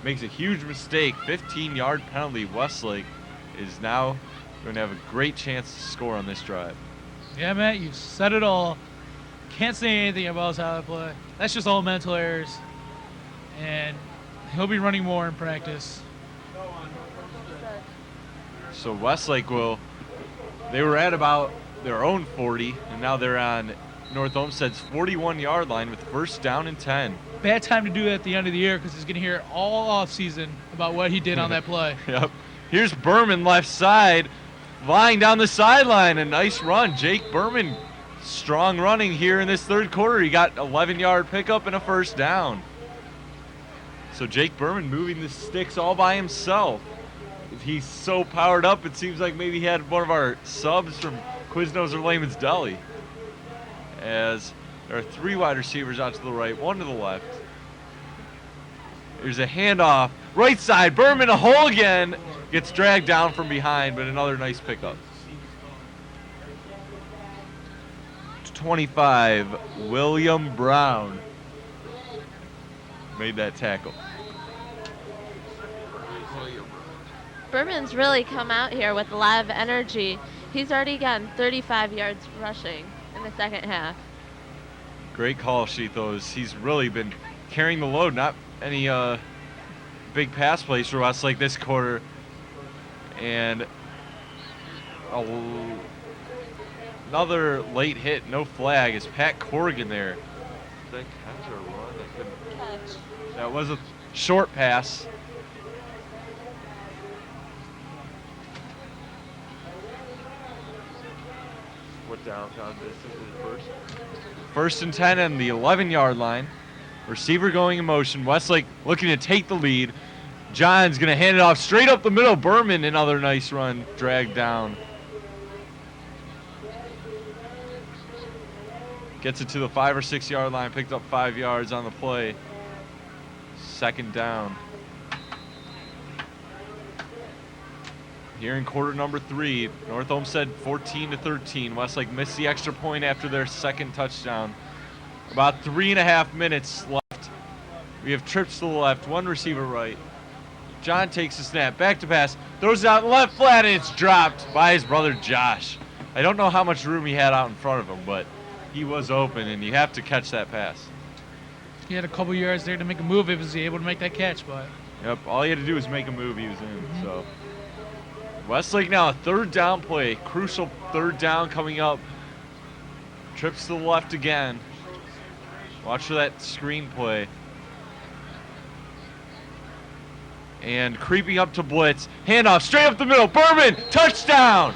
makes a huge mistake. 15-yard penalty. Westlake is now going to have a great chance to score on this drive. Yeah, Matt, you've said it all. Can't say anything about how to play. That's just all mental errors. And he'll be running more in practice. So Westlake they were at about their own 40, and now they're on North Olmsted's 41-yard line with 1st down and 10. Bad time to do it at the end of the year because he's going to hear all offseason about what he did on that play. Yep. Here's Berman left side, flying down the sideline. A nice run. Jake Berman, strong running here in this 3rd quarter. He got 11-yard pickup and a 1st down. So Jake Berman moving the sticks all by himself. He's so powered up, it seems like maybe he had one of our subs from Quiznos or Layman's Deli. As there are 3 wide receivers out to the right, 1 to the left. There's a handoff. Right side, Berman a hole again. Gets dragged down from behind, but another nice pickup. 25, William Brown made that tackle. Berman's really come out here with a lot of energy. He's already gotten 35 yards rushing in the 2nd half. Great call sheet, though. He's really been carrying the load. Not any big pass plays for us like this quarter. And another late hit, no flag. Is Pat Corrigan there? Is that catch or run? I couldn't catch. That was a short pass. What downtown distance is first? 1st and 10 on the 11-yard line. Receiver going in motion. Westlake looking to take the lead. John's going to hand it off straight up the middle. Berman, another nice run, dragged down. Gets it to the 5 or 6 yard line, picked up 5 yards on the play. 2nd down. Here in quarter number 3, North Olmsted 14-13. Westlake missed the extra point after their 2nd touchdown. About 3.5 minutes left. We have trips to the left, 1 receiver right. John takes the snap, back to pass, throws it out left flat, and it's dropped by his brother Josh. I don't know how much room he had out in front of him, but he was open, and you have to catch that pass. He had a couple yards there to make a move if he was able to make that catch, but. Yep, all he had to do was make a move, he was in, so. Westlake now a 3rd down play, crucial 3rd down coming up. Trips to the left again. Watch for that screen play. And creeping up to blitz. Handoff straight up the middle. Berman, touchdown!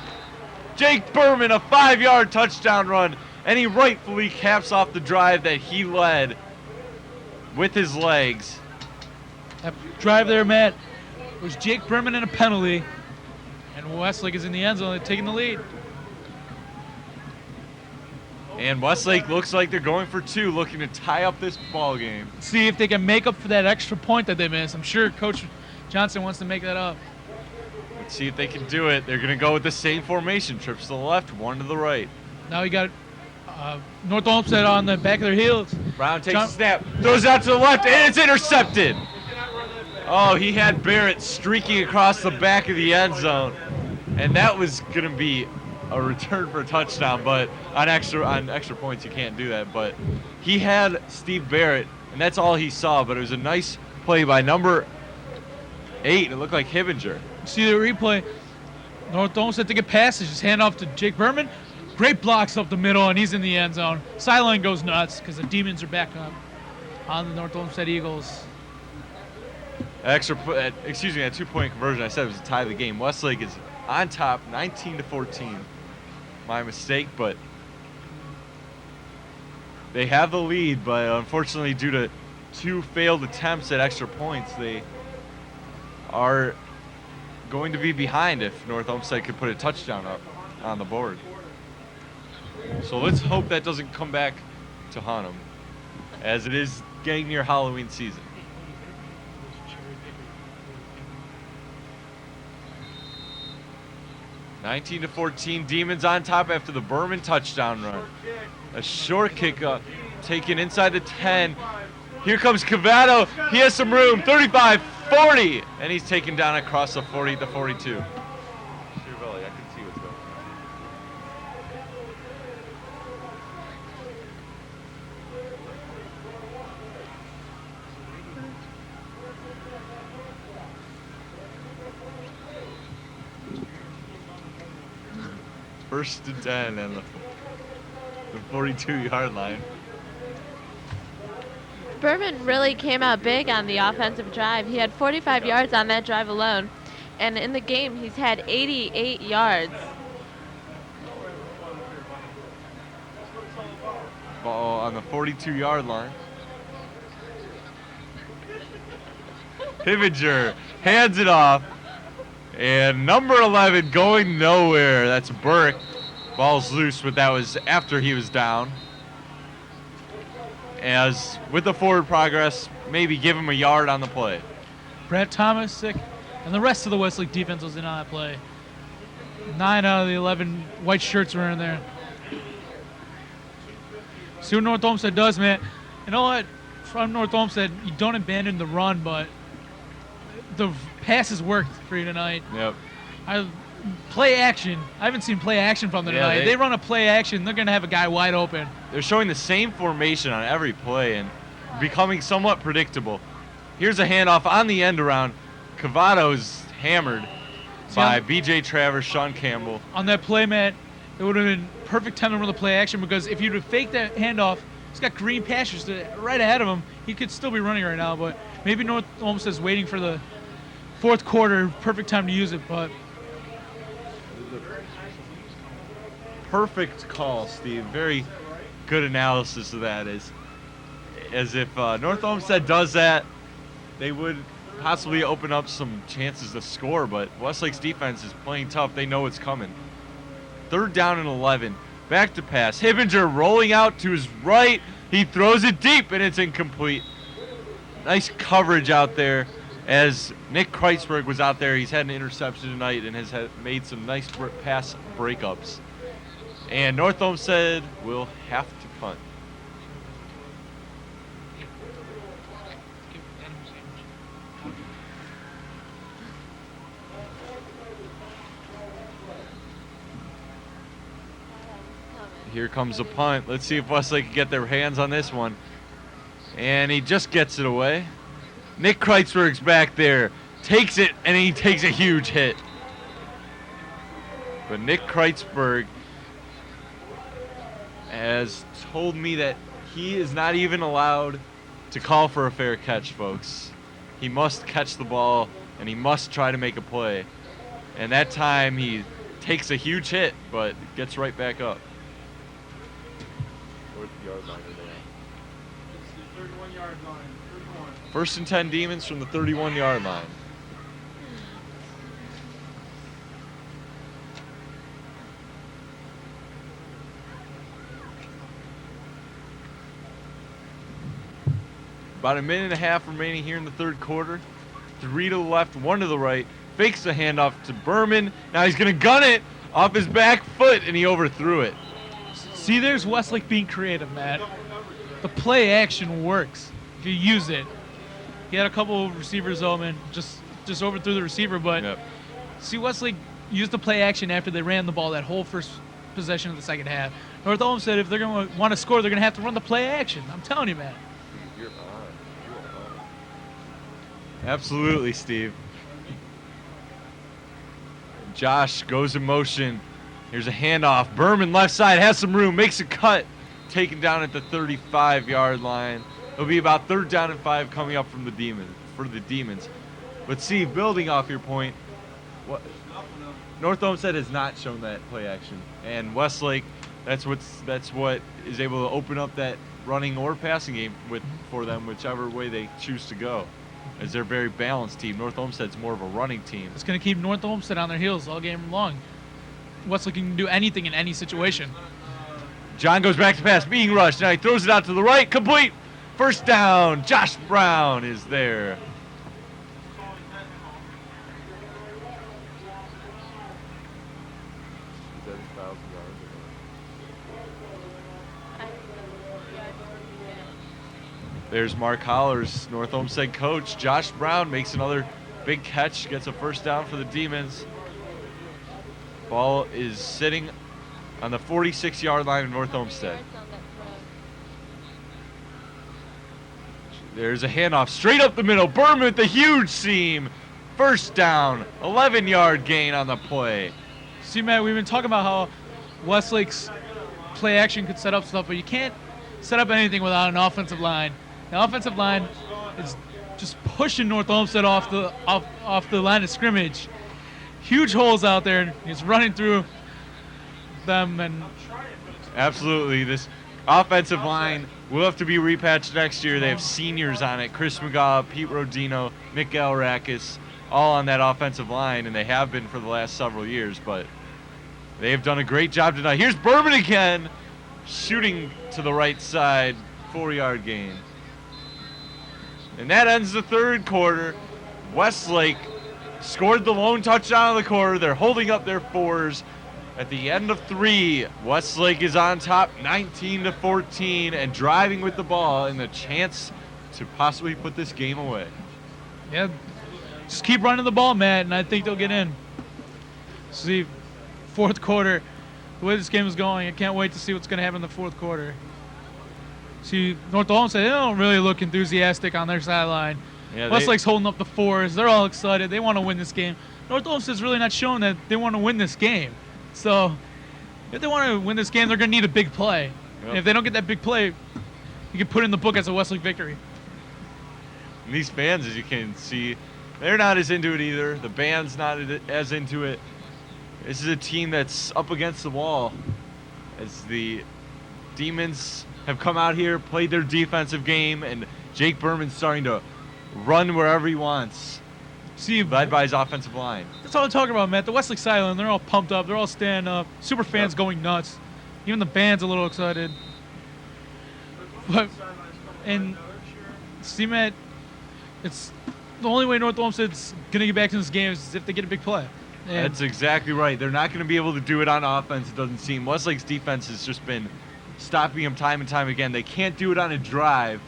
Jake Berman, a 5-yard touchdown run. And he rightfully caps off the drive that he led with his legs. That drive there, Matt, It was Jake Berman and a penalty. And Westlake is in the end zone, taking the lead. And Westlake looks like they're going for 2, looking to tie up this ball game. See if they can make up for that extra point that they missed. I'm sure Coach Johnson wants to make that up. Let's see if they can do it. They're going to go with the same formation. Trips to the left, 1 to the right. Now you got North Olmsted on the back of their heels. Brown takes a snap, throws out to the left, and it's intercepted. Oh, he had Barrett streaking across the back of the end zone. And that was going to be a return for a touchdown, but on extra points you can't do that. But he had Steve Barrett, and that's all he saw. But it was a nice play by number 8. It looked like Hibinger. See the replay. North Olmsted to get passes, just hand off to Jake Berman. Great blocks up the middle, and he's in the end zone. Sideline goes nuts because the Demons are back up on the North Olmsted Eagles. That 2-point conversion, I said it was to tie the game. Westlake is on top, 19-14. My mistake, but they have the lead, but unfortunately due to 2 failed attempts at extra points, they are going to be behind if North Olmsted could put a touchdown up on the board. So let's hope that doesn't come back to haunt them, as it is getting near Halloween season. (19-14), Demons on top after the Berman touchdown run. A short kick taken inside the 10. Here comes Cavato. He has some room. 35, 40, and he's taken down across the 40 to 42. I can see what's going on. First and 10 and the 42-yard line. Berman really came out big on the offensive drive. He had 45 yards on that drive alone. And in the game, he's had 88 yards. Ball on the 42-yard line. Hibinger hands it off. And number 11 going nowhere. That's Burke. Ball's loose, but that was after he was down. As with the forward progress, maybe give him a yard on the play. Brad Thomas sick, and the rest of the Westlake defense was in on that play. 9 out of the 11 white shirts were in there. See what North Olmsted does, man. You know what? From North Olmsted, you don't abandon the run, but the passes worked for you tonight. Yep. Play action. I haven't seen play action from them tonight. They run a play action, they're going to have a guy wide open. They're showing the same formation on every play and becoming somewhat predictable. Here's a handoff on the end around. Cavato's hammered by B.J. Travers, Sean Campbell. On that play, Matt, it would have been perfect time to run the play action, because if you'd have faked that handoff, he's got green pastures right ahead of him. He could still be running right now, but maybe North Olmsted's waiting for the fourth quarter. Perfect time to use it, but Perfect call, Steve. Very good analysis of that. As if North Olmsted does that, they would possibly open up some chances to score, but Westlake's defense is playing tough. They know it's coming. 3rd down and 11. Back to pass. Hibinger rolling out to his right. He throws it deep, and it's incomplete. Nice coverage out there as Nick Kreitzberg was out there. He's had an interception tonight and has made some nice pass breakups. And North Olmsted will have to punt. Here comes a punt. Let's see if Westlake can get their hands on this one. And he just gets it away. Nick Kreitzberg's back there. Takes it, and he takes a huge hit. But Nick Kreitzberg has told me that he is not even allowed to call for a fair catch, folks. He must catch the ball, and he must try to make a play. And that time he takes a huge hit, but gets right back up. Where's the yard line are they at? It's the 31-yard line. 31. 1st and 10 Demons from the 31-yard line. About a minute and a half remaining here in the third quarter. 3 to the left, 1 to the right. Fakes the handoff to Berman. Now he's going to gun it off his back foot, and he overthrew it. See, there's Westlake being creative, Matt. The play action works if you use it. He had a couple of receivers open, just overthrew the receiver, but see, Westlake used the play action after they ran the ball that whole first possession of the second half. North Olmsted, if they're going to want to score, they're going to have to run the play action. I'm telling you, man. Absolutely, Steve. Josh goes in motion. Here's a handoff. Berman left side has some room, makes a cut, taken down at the 35-yard line. It'll be about 3rd down and 5 coming up from the Demons. But Steve, building off your point, North Olmsted has not shown that play action, and Westlake, that's what is able to open up that running or passing game for them, whichever way they choose to go. As they're a very balanced team. North Olmsted's more of a running team. It's going to keep North Olmsted on their heels all game long. Westlake can do anything in any situation. John goes back to pass, being rushed. Now he throws it out to the right, complete. 1st down. Josh Brown is there. There's Mark Hollers, North Olmsted coach. Josh Brown makes another big catch, gets a 1st down for the Demons. Ball is sitting on the 46-yard line of North Olmsted. There's a handoff straight up the middle. Berman with the huge seam. 1st down, 11-yard gain on the play. See, Matt, we've been talking about how Westlake's play action could set up stuff, but you can't set up anything without an offensive line. The offensive line is just pushing North Olmsted off the line of scrimmage. Huge holes out there, and he's running through them. And absolutely, this offensive line will have to be repatched next year. They have seniors on it: Chris McGaw, Pete Rodino, Nick Galrakis, all on that offensive line, and they have been for the last several years. But they have done a great job tonight. Here's Berman again, shooting to the right side, 4-yard gain. And that ends the third quarter. Westlake scored the lone touchdown of the quarter. They're holding up their 4s. At the end of 3, Westlake is on top 19-14 and driving with the ball and the chance to possibly put this game away. Yeah, just keep running the ball, Matt, and I think they'll get in. See, 4th quarter, the way this game is going, I can't wait to see what's going to happen in the 4th quarter. See, North Olmsted, they don't really look enthusiastic on their sideline. Yeah, Westlake's holding up the 4s. They're all excited. They want to win this game. North Olmsted's really not showing that they want to win this game. So if they want to win this game, they're going to need a big play. Yep. And if they don't get that big play, you can put it in the book as a Westlake victory. And these fans, as you can see, they're not as into it either. The band's not as into it. This is a team that's up against the wall as the Demons have come out here, played their defensive game, and Jake Berman's starting to run wherever he wants. See, led by his offensive line. That's all I'm talking about, Matt. The Westlake sideline, they're all pumped up. They're all standing up. Super fans going nuts. Even the band's a little excited. But, and see, Matt, it's the only way North Olmsted's going to get back to this game is if they get a big play. And that's exactly right. They're not going to be able to do it on offense, it doesn't seem. Westlake's defense has just been stopping them time and time again. They can't do it on a drive.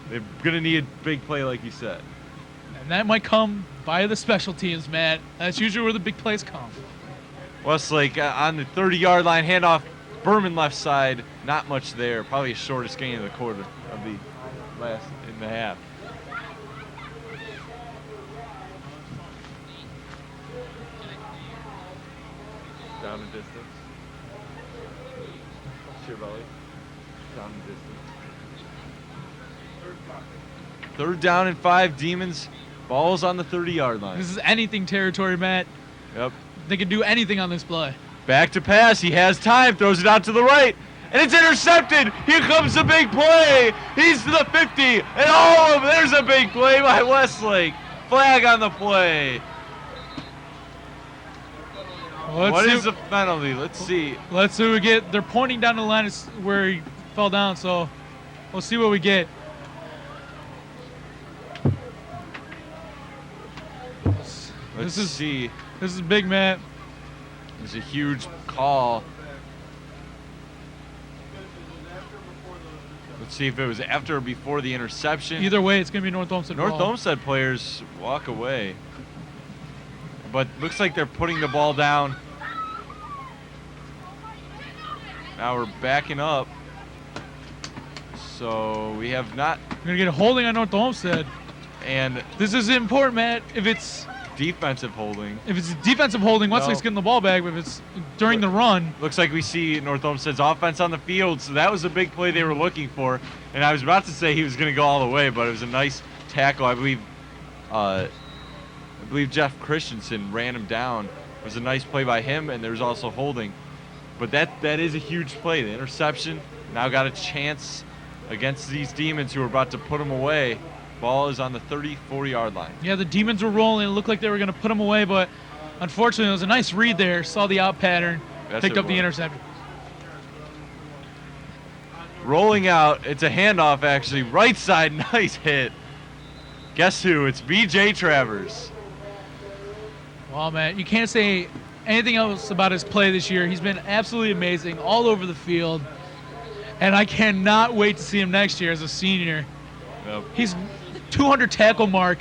They're going to need a big play, like you said. And that might come by the special teams, Matt. That's usually where the big plays come. Westlake on the 30-yard line, handoff, Berman left side. Not much there. Probably the shortest gain of the quarter of the last in the half. Down the distance. Belly. Down the distance. 3rd down and 5, Demons. Ball's on the 30-yard line. This is anything territory, Matt. Yep. They can do anything on this play. Back to pass. He has time. Throws it out to the right. And it's intercepted. Here comes the big play. He's to the 50. And there's a big play by Westlake. Flag on the play. What is the penalty? Let's see. Let's see what we get. They're pointing down the line where he fell down, so we'll see what we get. Let's see. This is big, man. It's a huge call. Let's see if it was after or before the interception. Either way, it's going to be North Olmsted North ball. Olmsted players walk away. But looks like they're putting the ball down. Now we're backing up. So we have not. We're going to get a holding on North Olmsted. And this is important, Matt. If it's defensive holding. If it's defensive holding, Westlake's getting the ball back. But if it's during the run. Looks like we see North Olmsted's offense on the field. So that was a big play they were looking for. And I was about to say he was going to go all the way, but it was a nice tackle. I believe Jeff Christensen ran him down. It was a nice play by him, and there was also holding. But that is a huge play. The interception now got a chance against these Demons who are about to put them away. Ball is on the 34-yard line. Yeah, the Demons were rolling. It looked like they were going to put them away, but unfortunately, it was a nice read there. Saw the out pattern, picked up the interception. Rolling out. It's a handoff, actually. Right side, nice hit. Guess who? It's VJ Travers. Well, man, you can't say anything else about his play this year. He's been absolutely amazing all over the field, and I cannot wait to see him next year as a senior. Yep. He's 200 tackle mark.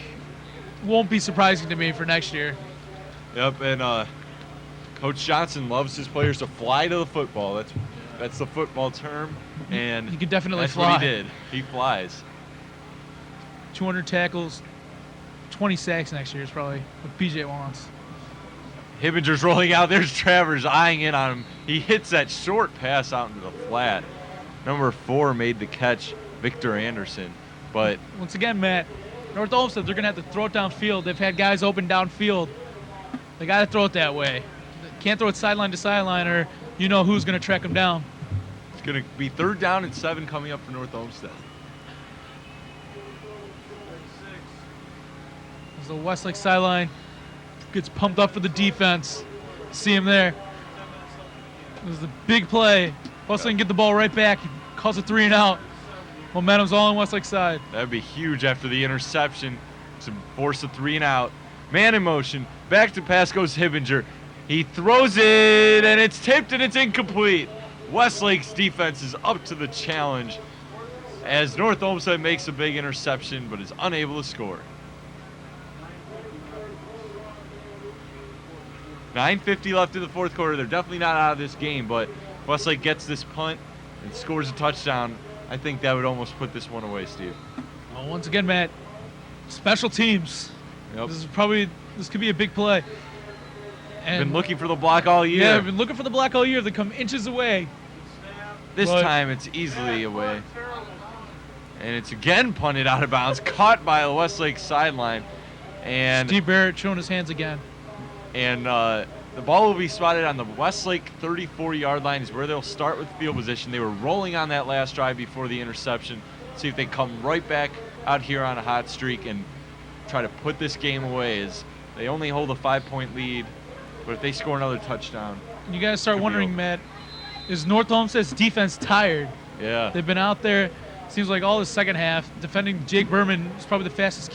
Won't be surprising to me for next year. Yep, and Coach Johnson loves his players to fly to the football. That's the football term, and he could definitely that's fly. what he did. He flies. 200 tackles, 20 sacks next year is probably what PJ wants. Hibinger's rolling out. There's Travers eyeing in on him. He hits that short pass out into the flat. Number 4 made the catch, Victor Anderson. But once again, Matt, North Olmsted, they're going to have to throw it downfield. They've had guys open downfield. They got to throw it that way. They can't throw it sideline to sideline, or you know who's going to track them down. It's going to be 3rd down and 7 coming up for North Olmsted. As the Westlake sideline gets pumped up for the defense. See him there. It was a big play. Westlake can get the ball right back. Calls a 3 and out. Momentum's all on Westlake side. That'd be huge after the interception to force a 3 and out. Man in motion. Back to pass goes Hibinger. He throws it, and it's tipped, and it's incomplete. Westlake's defense is up to the challenge as North Olmsted makes a big interception but is unable to score. 9:50 left in the 4th quarter. They're definitely not out of this game, but Westlake gets this punt and scores a touchdown. I think that would almost put this one away, Steve. Well, once again, Matt, special teams. Yep. This could be a big play. And been looking for the block all year. Yeah, I've been looking for the block all year. They come inches away. This time it's easily away. And it's again punted out of bounds, caught by the Westlake sideline. And Steve Barrett showing his hands again. And the ball will be spotted on the Westlake 34-yard line is where they'll start with field position. They were rolling on that last drive before the interception. See if they come right back out here on a hot streak and try to put this game away, as they only hold a 5-point lead. But if they score another touchdown, you got to start wondering, Matt, is North Olmsted's defense tired? Yeah. They've been out there, seems like all the second half, defending Jake Berman, who's probably the fastest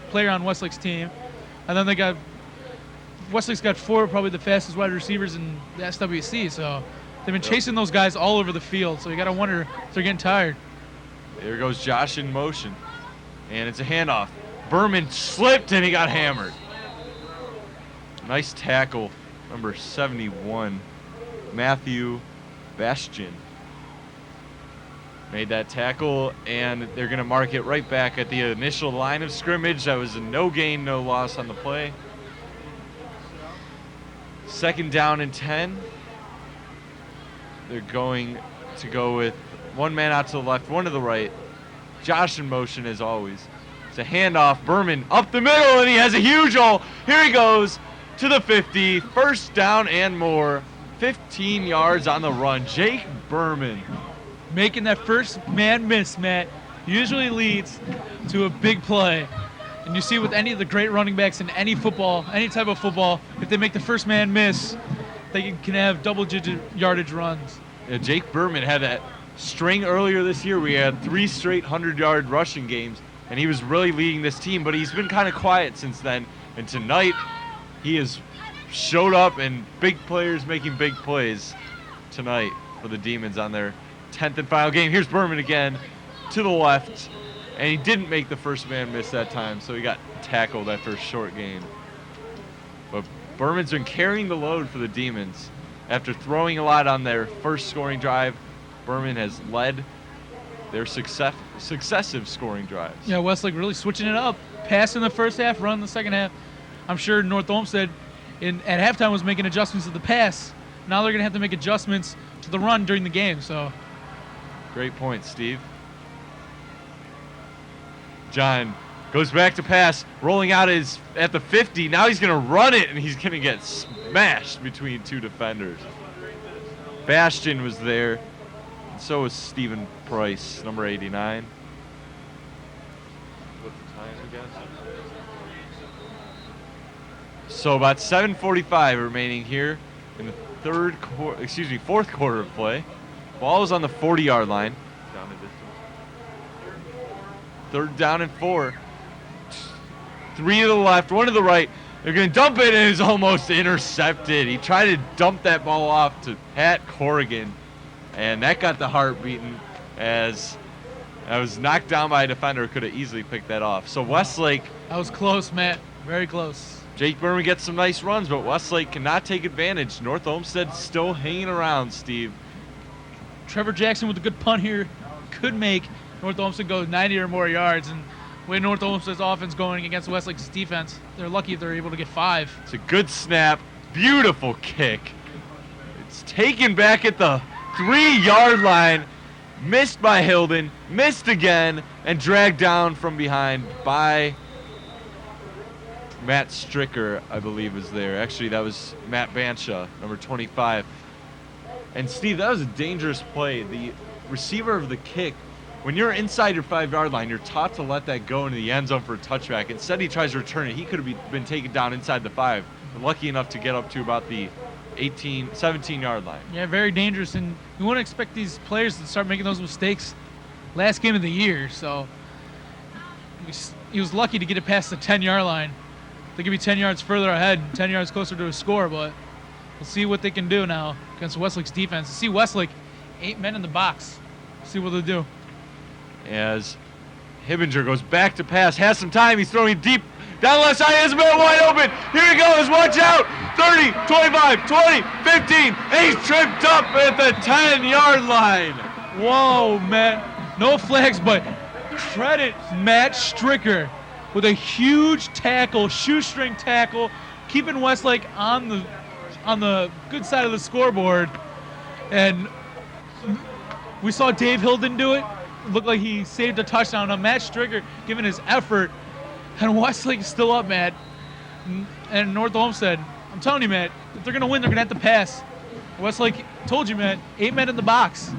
player on Westlake's team. And then Westlake's got 4, probably the fastest wide receivers in the SWC. So they've been chasing those guys all over the field. So you got to wonder if they're getting tired. There goes Josh in motion. And it's a handoff. Berman slipped and he got hammered. Nice tackle, number 71, Matthew Bastian. Made that tackle, and they're going to mark it right back at the initial line of scrimmage. That was a no gain, no loss on the play. 2nd down and 10. They're going to go with 1 man out to the left, 1 to the right. Josh in motion as always. It's a handoff. Berman up the middle, and he has a huge hole. Here he goes to the 50. 1st down and more. 15 yards on the run. Jake Berman. Making that first man miss, Matt, usually leads to a big play. And you see with any of the great running backs in any football, any type of football, if they make the first man miss, they can have double-digit yardage runs. Yeah, Jake Berman had that string earlier this year. We had 3 straight 100-yard rushing games, and he was really leading this team, but he's been kind of quiet since then. And tonight, He has showed up, and big players making big plays tonight for the Demons on their 10th and final game. Here's Berman again to the left, and he didn't make the first man miss that time, so he got tackled after a short gain. But Berman's been carrying the load for the Demons. After throwing a lot on their first scoring drive, Berman has led their successive scoring drives. Yeah, Westlake really switching it up. Pass in the first half, run in the second half. I'm sure North Olmsted at halftime was making adjustments to the pass. Now they're going to have to make adjustments to the run during the game. So, great point, Steve. John goes back to pass, rolling out at the 50. Now he's going to run it, and he's going to get smashed between two defenders. Bastion was there, and so was Stephen Price, number 89. What's the time, I guess? So about 7:45 remaining here in the fourth quarter of play. Ball is on the 40-yard line. Down a distance. 3rd down and 4. 3 to the left, 1 to the right. They're going to dump it, and it's almost intercepted. He tried to dump that ball off to Pat Corrigan, and that got the heart beaten as I was knocked down by a defender who could have easily picked that off. So Westlake. that was close, Matt. Very close. Jake Berman gets some nice runs, but Westlake cannot take advantage. North Olmsted still hanging around, Steve. Trevor Jackson with a good punt here could make North Olmsted go 90 or more yards. And the way North Olmsted's offense going against Westlake's defense, they're lucky if they're able to get 5. It's a good snap. Beautiful kick. It's taken back at the 3-yard line. Missed by Hilden. Missed again. And dragged down from behind by Matt Stricker, I believe, is there. Actually, that was Matt Bansha, number 25. And Steve, that was a dangerous play. The receiver of the kick, when you're inside your 5-yard line, you're taught to let that go into the end zone for a touchback. Instead, he tries to return it. He could have been taken down inside the 5, but lucky enough to get up to about the 17-yard line. Yeah, very dangerous. And you wouldn't expect these players to start making those mistakes last game of the year. So he was lucky to get it past the 10-yard line. They could be 10 yards further ahead, 10 yards closer to a score, but we'll see what they can do now against Westlake's defense. See Westlake, 8 men in the box. See what they'll do. As Hibbinger goes back to pass, has some time. He's throwing deep down left side. Has a man wide open. Here he goes. Watch out. 30, 25, 20, 15. And he's tripped up at the 10-yard line. Whoa, Matt. No flags, but credit Matt Stricker with a huge tackle, shoestring tackle, keeping Westlake on the good side of the scoreboard. And we saw Dave Hilden do it. It looked like he saved a touchdown. Now Matt Stricker giving his effort, and Westlake is still up, Matt. And North Olmsted, I'm telling you, Matt, if they're going to win, they're going to have to pass. Westlake, told you, Matt, 8 men in the box.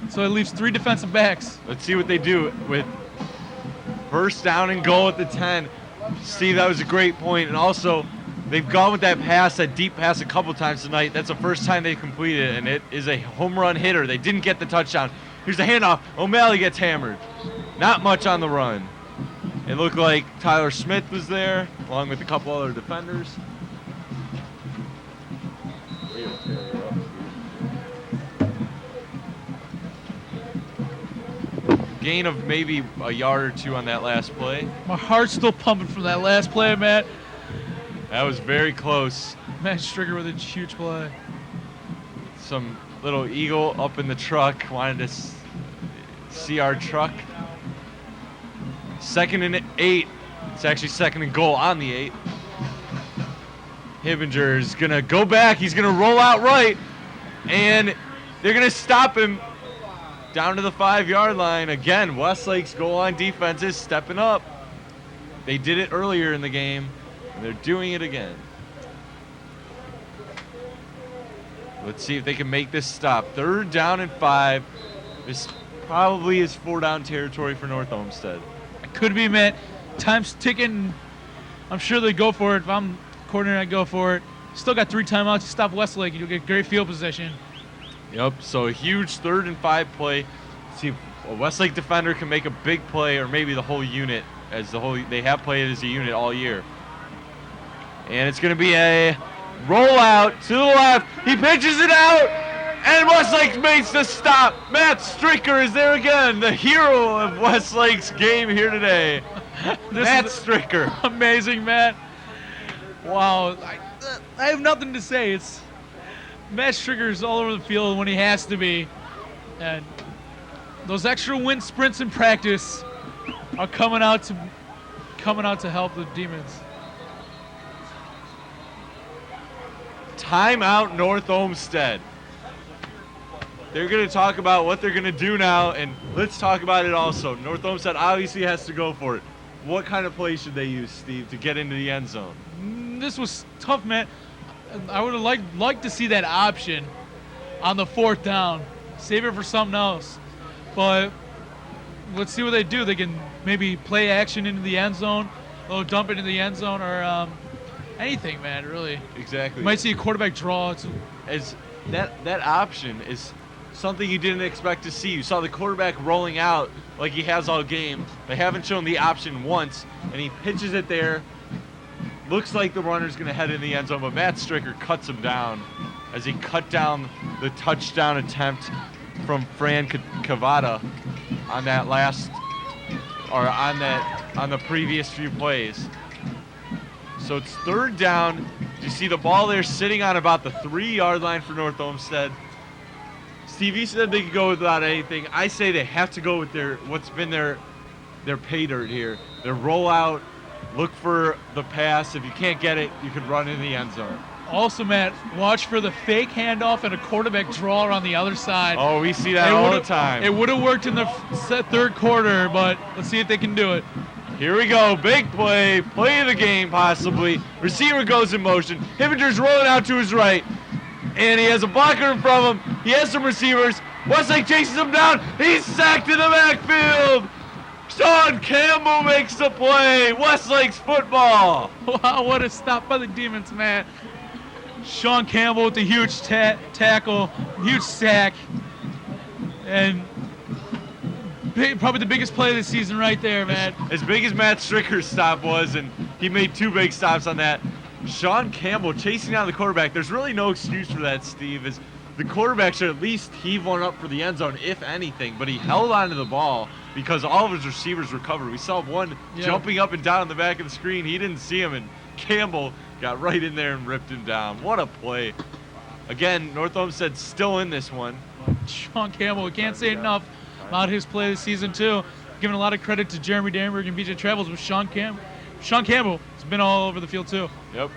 So it leaves 3 defensive backs. Let's see what they do with first down and goal at the 10. Steve, that was a great point. And also, they've gone with that pass, that deep pass, a couple times tonight. That's the first time they completed it, and it is a home run hitter. They didn't get the touchdown. Here's the handoff. O'Malley gets hammered. Not much on the run. It looked like Tyler Smith was there, along with a couple other defenders. Gain of maybe a yard or 2 on that last play. My heart's still pumping from that last play, Matt. That was very close. Matt Stricker with a huge play. Some little eagle up in the truck. Wanted to see our truck. 2nd and 8. It's actually 2nd and goal on the 8. Hibbinger is going to go back. He's going to roll out right. And they're going to stop him down to the 5-yard line. Again, Westlake's goal line defense is stepping up. They did it earlier in the game, and they're doing it again. Let's see if they can make this stop. 3rd down and 5. This probably is 4-down territory for North Olmsted. It could be, Matt. Time's ticking. I'm sure they go for it. If I'm coordinator, I go for it. Still got 3 timeouts to stop Westlake. You'll get great field position. Yep, so a huge 3rd and 5 play. See if a Westlake defender can make a big play, or maybe the whole unit, they have played as a unit all year. And it's going to be a rollout to the left. He pitches it out, and Westlake makes the stop. Matt Stricker is there again, the hero of Westlake's game here today. Matt Stricker. Amazing, Matt. Wow. I have nothing to say. It's Matt Stricker's all over the field when he has to be. And those extra wind sprints in practice are coming out to help the Demons. Timeout North Olmsted. They're going to talk about what they're going to do now, and let's talk about it also. North Olmsted obviously has to go for it. What kind of play should they use, Steve, to get into the end zone? This was tough, man. I would have liked to see that option on the 4th down. Save it for something else. But let's see what they do. They can maybe play action into the end zone, or dump it into the end zone, or anything, man, really. Exactly. You might see a quarterback draw. As that option is something you didn't expect to see. You saw the quarterback rolling out like he has all game. They haven't shown the option once, and he pitches it there. Looks like the runner's going to head in the end zone, but Matt Stricker cuts him down as he cut down the touchdown attempt from Fran Cavada on that on the previous few plays. So it's 3rd down. You see the ball there sitting on about the 3-yard line for North Olmsted. Steve, you said they could go without anything. I say they have to go with what's been their pay dirt here. Their rollout, look for the pass. If you can't get it, you could run in the end zone. Also, Matt, watch for the fake handoff and a quarterback draw on the other side. Oh, we see that all the time. It would have worked in the 3rd quarter, but let's see if they can do it. Here we go, big play of the game possibly. Receiver goes in motion. Hippenger's rolling out to his right, and he has a blocker in front of him. He has some receivers. Westlake chases him down. He's sacked in the backfield. Sean Campbell makes the play. Westlake's football. Wow, what a stop by the Demons, man. Sean Campbell with a huge tackle, huge sack, and probably the biggest play of the season right there, man. As big as Matt Stricker's stop was, and he made 2 big stops on that, Sean Campbell chasing down the quarterback. There's really no excuse for that, Steve, as the quarterback should at least heave one up for the end zone, if anything, but he held onto the ball because all of his receivers recovered. We saw one jumping up and down on the back of the screen. He didn't see him, and Campbell got right in there and ripped him down. What a play. Again, North Olmsted still in this one. Sean Campbell, we can't say enough about his play this season, too. Giving a lot of credit to Jeremy Danberg and BJ Travels with Sean Campbell. Sean Campbell has been all over the field, too. Yep.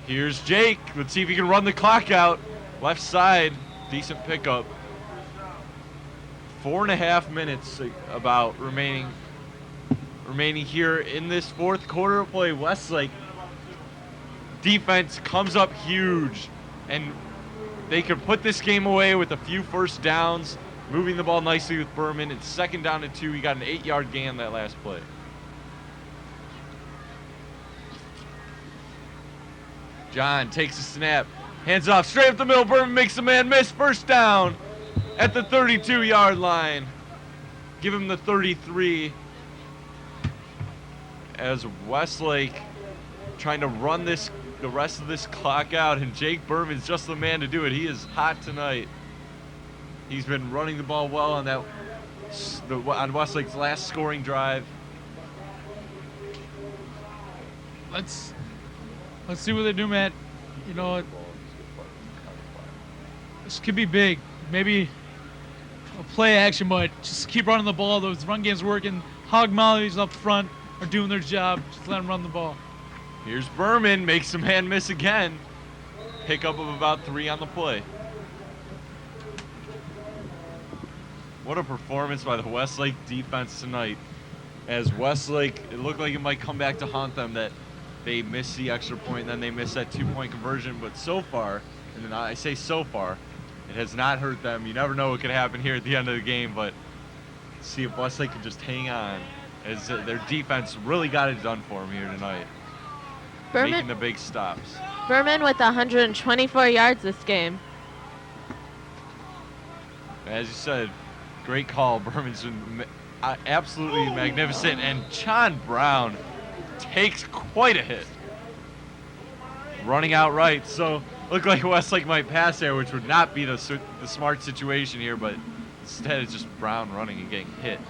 Here's Jake. Let's see if he can run the clock out. Left side, decent pickup. 4.5 minutes about remaining here in this 4th quarter of play. Westlake defense comes up huge, and they could put this game away with a few first downs, moving the ball nicely with Berman. It's 2nd down and 2. He got an 8-yard gain on that last play. John takes a snap, hands off straight up the middle. Berman makes the man miss. 1st down at the 32-yard line. Give him the 33 as Westlake trying to run the rest of this clock out, and Jake Berman's just the man to do it. He is hot tonight. He's been running the ball well on on Westlake's last scoring drive. Let's see what they do, Matt. You know, this could be big. Maybe a play action, but just keep running the ball. Those run games working. Hog mollies up front are doing their job. Just let them run the ball. Here's Berman, makes the man miss again. Pickup of about 3 on the play. What a performance by the Westlake defense tonight. As Westlake, it looked like it might come back to haunt them, that they missed the extra point and then they missed that 2-point conversion. But so far, and then I say so far, it has not hurt them. You never know what could happen here at the end of the game, but see if Westlake can just hang on, as their defense really got it done for them here tonight. Making the big stops. Berman with 124 yards this game. As you said, great call. Berman's been absolutely magnificent, and John Brown takes quite a hit. running out right. So looked like Westlake might pass there, which would not be the smart situation here, but instead it's just Brown running and getting hit.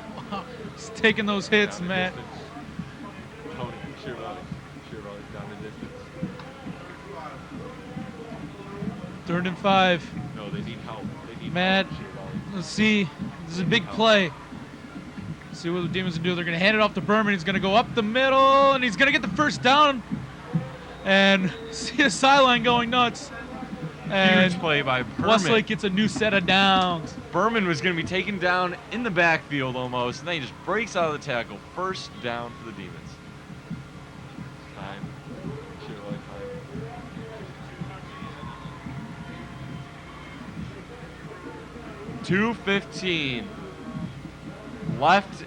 He's taking those hits, Down the Matt. distance. Tony, Shearvalley's down the distance. 3rd and 5. No, they need help. They need Matt, help, Shearvalley. let's see. This is a big play. Let's see what the Demons will do. They're going to hand it off to Berman. He's going to go up the middle, and he's going to get the first down. And see the sideline going nuts. And Huge play by Berman. Westlake gets a new set of downs. Berman was going to be taken down in the backfield almost, and then he just breaks out of the tackle. First down for the Demons. Time. Shearvalley time. 2:15 left.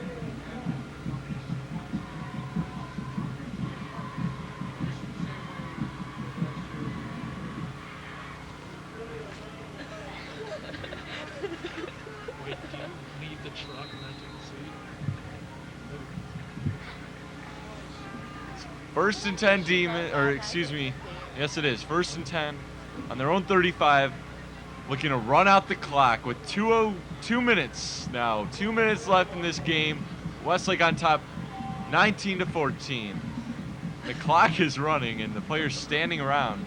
Wait, do you leave the truck and then take the seat? First and 10 Demon, or excuse me, yes it is. First and 10 on their own 35. Looking to run out the clock with 2 minutes now. 2 minutes left in this game. Westlake on top, 19-14. The clock is running and the players standing around.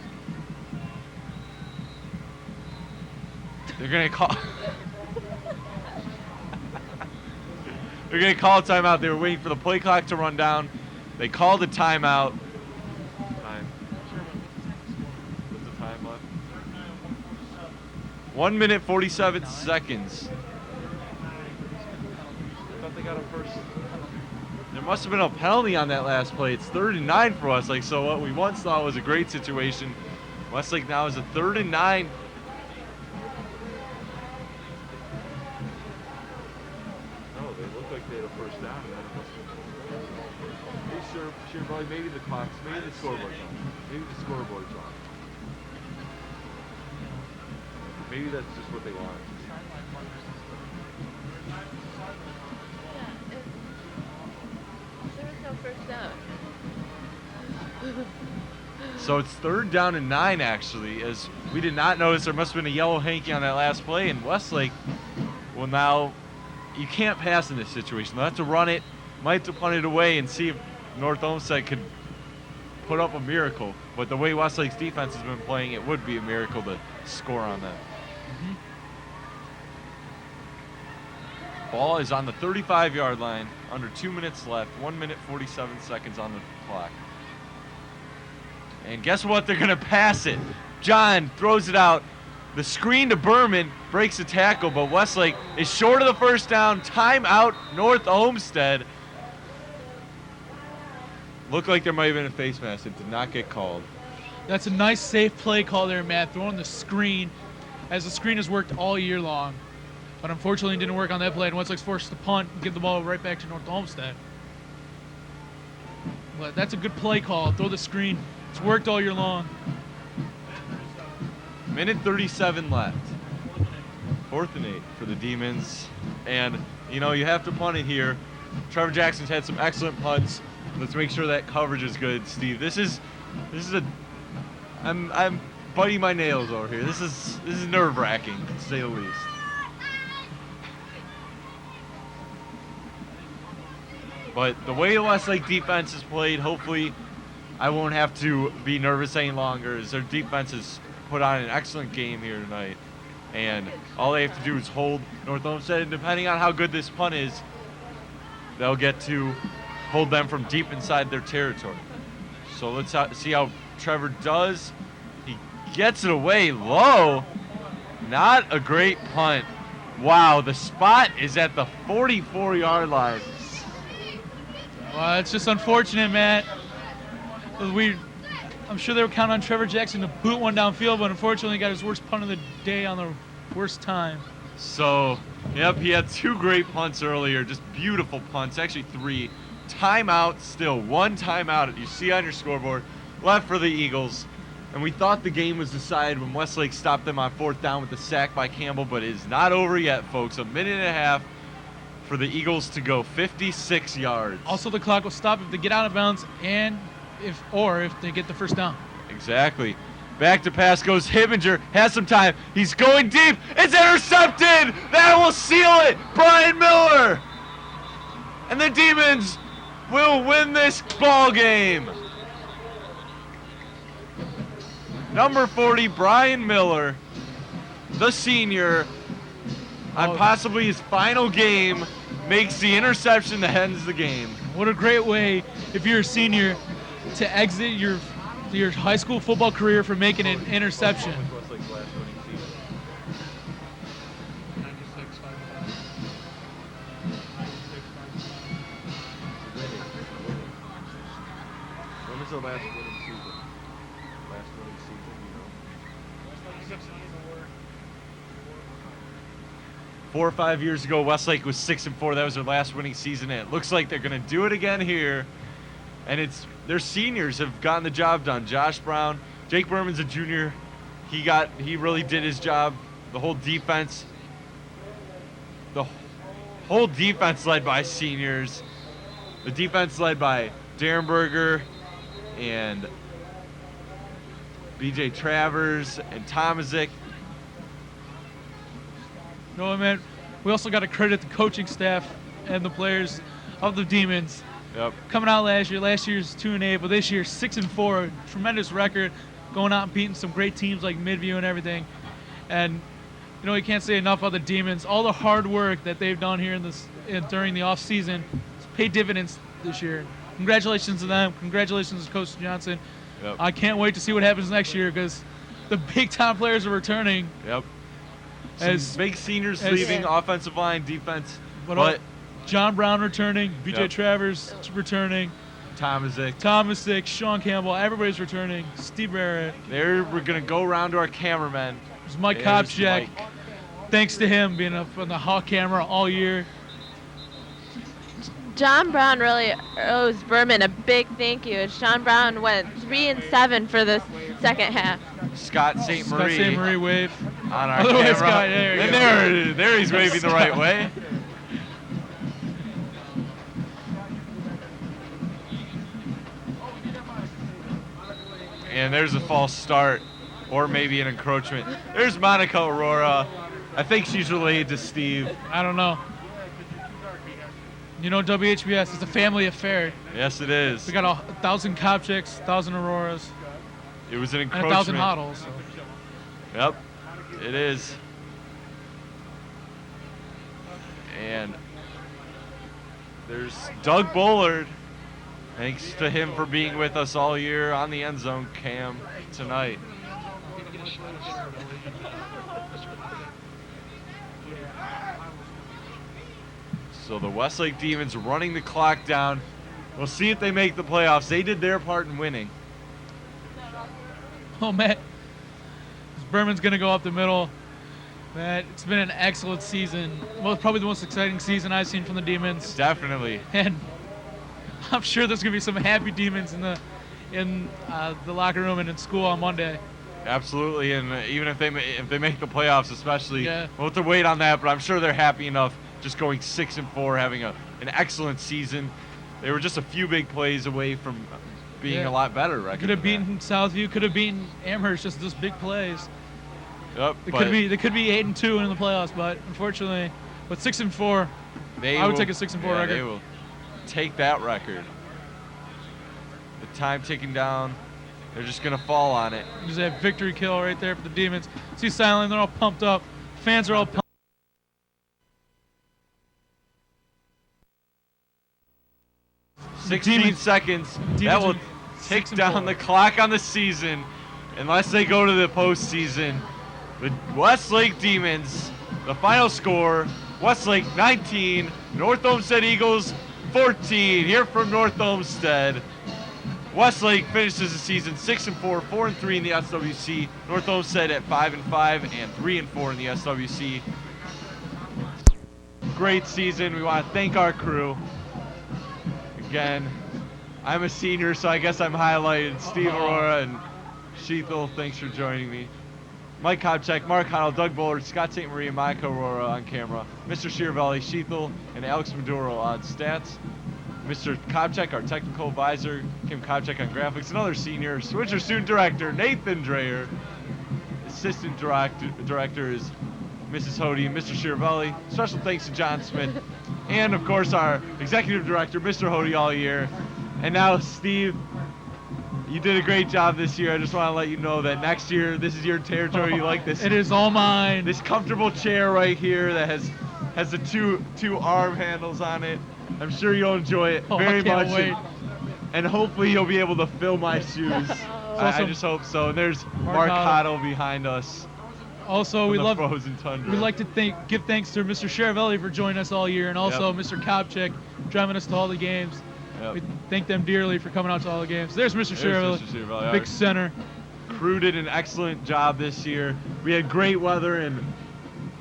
They're gonna call. They're gonna call a timeout. They were waiting for the play clock to run down. They called a timeout. Time. What's the time left? 1 minute 47 seconds. I thought they got a first. There must have been a penalty on that last play. It's 3rd and 9 for Westlake. So what we once thought was a great situation, Westlake now is a 3rd and 9. No, they look like they had a first down. Sure, probably maybe the clock's, maybe the scoreboard's on. Maybe the scoreboard's on. Maybe that's just what they want. There was no first down. So it's 3rd down and 9 actually, as we did not notice there must have been a yellow hanky on that last play, and Westlake will now, you can't pass in this situation. They'll have to run it, might have to punt it away and see if North Olmsted could put up a miracle. But the way Westlake's defense has been playing, it would be a miracle to score on that. Ball is on the 35-yard line, under 2 minutes left, 1 minute 47 seconds on the clock. And guess what? They're going to pass it. John throws it out. The screen to Berman breaks the tackle, but Westlake is short of the first down. Timeout, North Olmsted. Looked like there might have been a face mask. It did not get called. That's a nice, safe play call there, Matt. Throwing the screen, as the screen has worked all year long. But unfortunately, it didn't work on that play, and Westlake's forced to punt and give the ball right back to North Olmsted. But that's a good play call. Throw the screen. It's worked all year long. Minute 37 left. 4th and 8 for the Demons. And, you know, you have to punt it here. Trevor Jackson's had some excellent punts. Let's make sure that coverage is good, Steve. This is I'm biting my nails over here. This is nerve-wracking, to say the least. But the way the Westlake defense is played, hopefully I won't have to be nervous any longer, as their defense has put on an excellent game here tonight. And all they have to do is hold North Olmsted, and depending on how good this punt is, they'll get to hold them from deep inside their territory. So let's see how Trevor does. He gets it away low. Not a great punt. Wow, the spot is at the 44-yard line. Well, it's just unfortunate, Matt. I'm sure they were counting on Trevor Jackson to boot one downfield, but unfortunately got his worst punt of the day on the worst time. So, yep, he had 2 great punts earlier, just beautiful punts, actually 3. Timeout still, 1 timeout you see on your scoreboard left for the Eagles. And we thought the game was decided when Westlake stopped them on 4th down with the sack by Campbell, but it is not over yet, folks. A minute and a half for the Eagles to go 56 yards. Also, the clock will stop if they get out of bounds and if they get the first down. Exactly. Back to pass goes Hibbinger. Has some time. He's going deep. It's intercepted. That will seal it. Brian Miller. And the Demons will win this ball game. Number 40, Brian Miller, the senior, on possibly his final game, makes the interception that ends the game. What a great way, if you're a senior, to exit your high school football career for making an interception. When was the last winning season? Last winning season, you know. 4 or 5 years ago, Westlake was 6-4. That was their last winning season, and it looks like they're going to do it again here. And their seniors have gotten the job done. Josh Brown, Jake Berman's a junior. He really did his job. The whole defense led by seniors. The defense led by Darren Berger and BJ Travers and Tomazik. No, man. We also got to credit the coaching staff and the players of the Demons. Yep. Coming out last year's 2-8, but this year 6-4, tremendous record, going out and beating some great teams like Midview and everything. And you know, you can't say enough about the Demons. All the hard work that they've done here during the off season has paid dividends this year. Congratulations to them. Congratulations to Coach Johnson. Yep. I can't wait to see what happens next year because the big time players are returning. Yep. Some big seniors leaving, offensive line, defense. But John Brown returning, BJ Yep. Travers returning, Tomazik, Sean Campbell, everybody's returning. Steve Barrett. We're going to go around to our cameramen. There's Mike There's Kopchak. Mike. Thanks to him being up on the hot camera all year. John Brown really owes Berman a big thank you. John Brown went 3-7 for the second half. Scott St. Scott Marie. St. Marie wave. On our Other way, camera. Scott, there you And go. there he's waving the right way. And there's a false start, or maybe an encroachment. There's Monica Aurora. I think she's related to Steve. I don't know. You know, WHBS is a family affair. Yes, it is. We got 1,000 Kopchaks, 1,000 Auroras, It was an and encroachment. 1,000 Hoddles. So. Yep, it is. And there's Doug Bullard. Thanks to him for being with us all year on the end zone cam tonight. So the Westlake Demons running the clock down. We'll see if they make the playoffs. They did their part in winning. Oh, man. Berman's going to go up the middle. Man, it's been an excellent season. Well, probably the most exciting season I've seen from the Demons. Definitely. And I'm sure there's going to be some happy Demons in the locker room and in school on Monday. Absolutely, and even if they make the playoffs, especially, Yeah. we'll have to wait on that. But I'm sure they're happy enough, just going 6-4, having an excellent season. They were just a few big plays away from being a lot better. Could have beaten Southview, could have beaten Amherst, just those big plays. Yep, They could be 8-2 in the playoffs, but unfortunately, with 6-4, I would take a 6-4 record. They will take that record. The time ticking down. They're just gonna fall on it. There's that victory kill right there for the Demons. See Silent, they're all pumped up. Fans are all pumped. 16 seconds. That will tick down the clock on the season, unless they go to the postseason. The Westlake Demons, the final score, Westlake 19, North Olmsted Eagles 14. Here from North Olmsted. Westlake finishes the season 6-4, 4-3 in the SWC. North Olmsted at 5-5 and 3-4 in the SWC. Great season. We want to thank our crew. Again, I'm a senior, so I guess I'm highlighted. Steve Aurora and Sheethel, thanks for joining me. Mike Kopchak, Mark Honnell, Doug Bullard, Scott St. Marie, and Monica Aurora on camera. Mr. Shiravelli, Sheethel, and Alex Maduro on stats. Mr. Kopchak, our technical advisor, Kim Kopchak on graphics, another senior, Switcher student director, Nathan Dreyer. Assistant director is Mrs. Hody and Mr. Shiravelli. Special thanks to John Smith. And, of course, our executive director, Mr. Hody, all year. And now, Steve, you did a great job this year. I just want to let you know that next year, this is your territory. You like this? It is all mine. This comfortable chair right here that has the two arm handles on it. I'm sure you'll enjoy it very I can't much. wait. And hopefully you'll be able to fill my shoes. I just hope so. And there's Mark Cottle behind us. Also, we love frozen tundra. We'd like to give thanks to Mr. Shiravelli for joining us all year, and also Mr. Kopchak driving us to all the games. We thank them dearly for coming out to all the games. There's Mr. Shiravelli, big center. Crew did an excellent job this year. We had great weather, and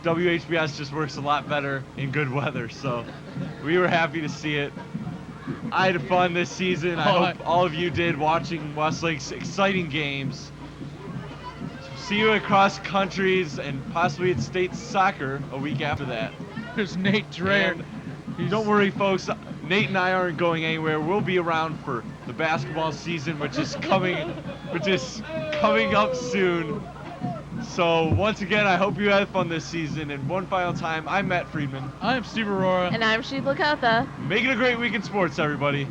WHBS just works a lot better in good weather, so we were happy to see it. I had fun this season. I hope all of you did watching Westlake's exciting games. See you across countries and possibly at state soccer a week after that. There's Nate Dreyer. Don't worry, folks. Nate and I aren't going anywhere. We'll be around for the basketball season, which is coming up soon. So once again, I hope you had fun this season. And one final time, I'm Matt Friedman. I'm Steve Aurora. And I'm Sheila Kotha. Make it a great week in sports, everybody.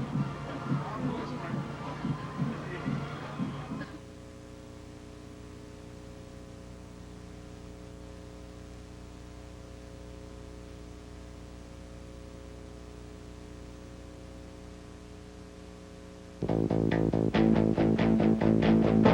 Thank you.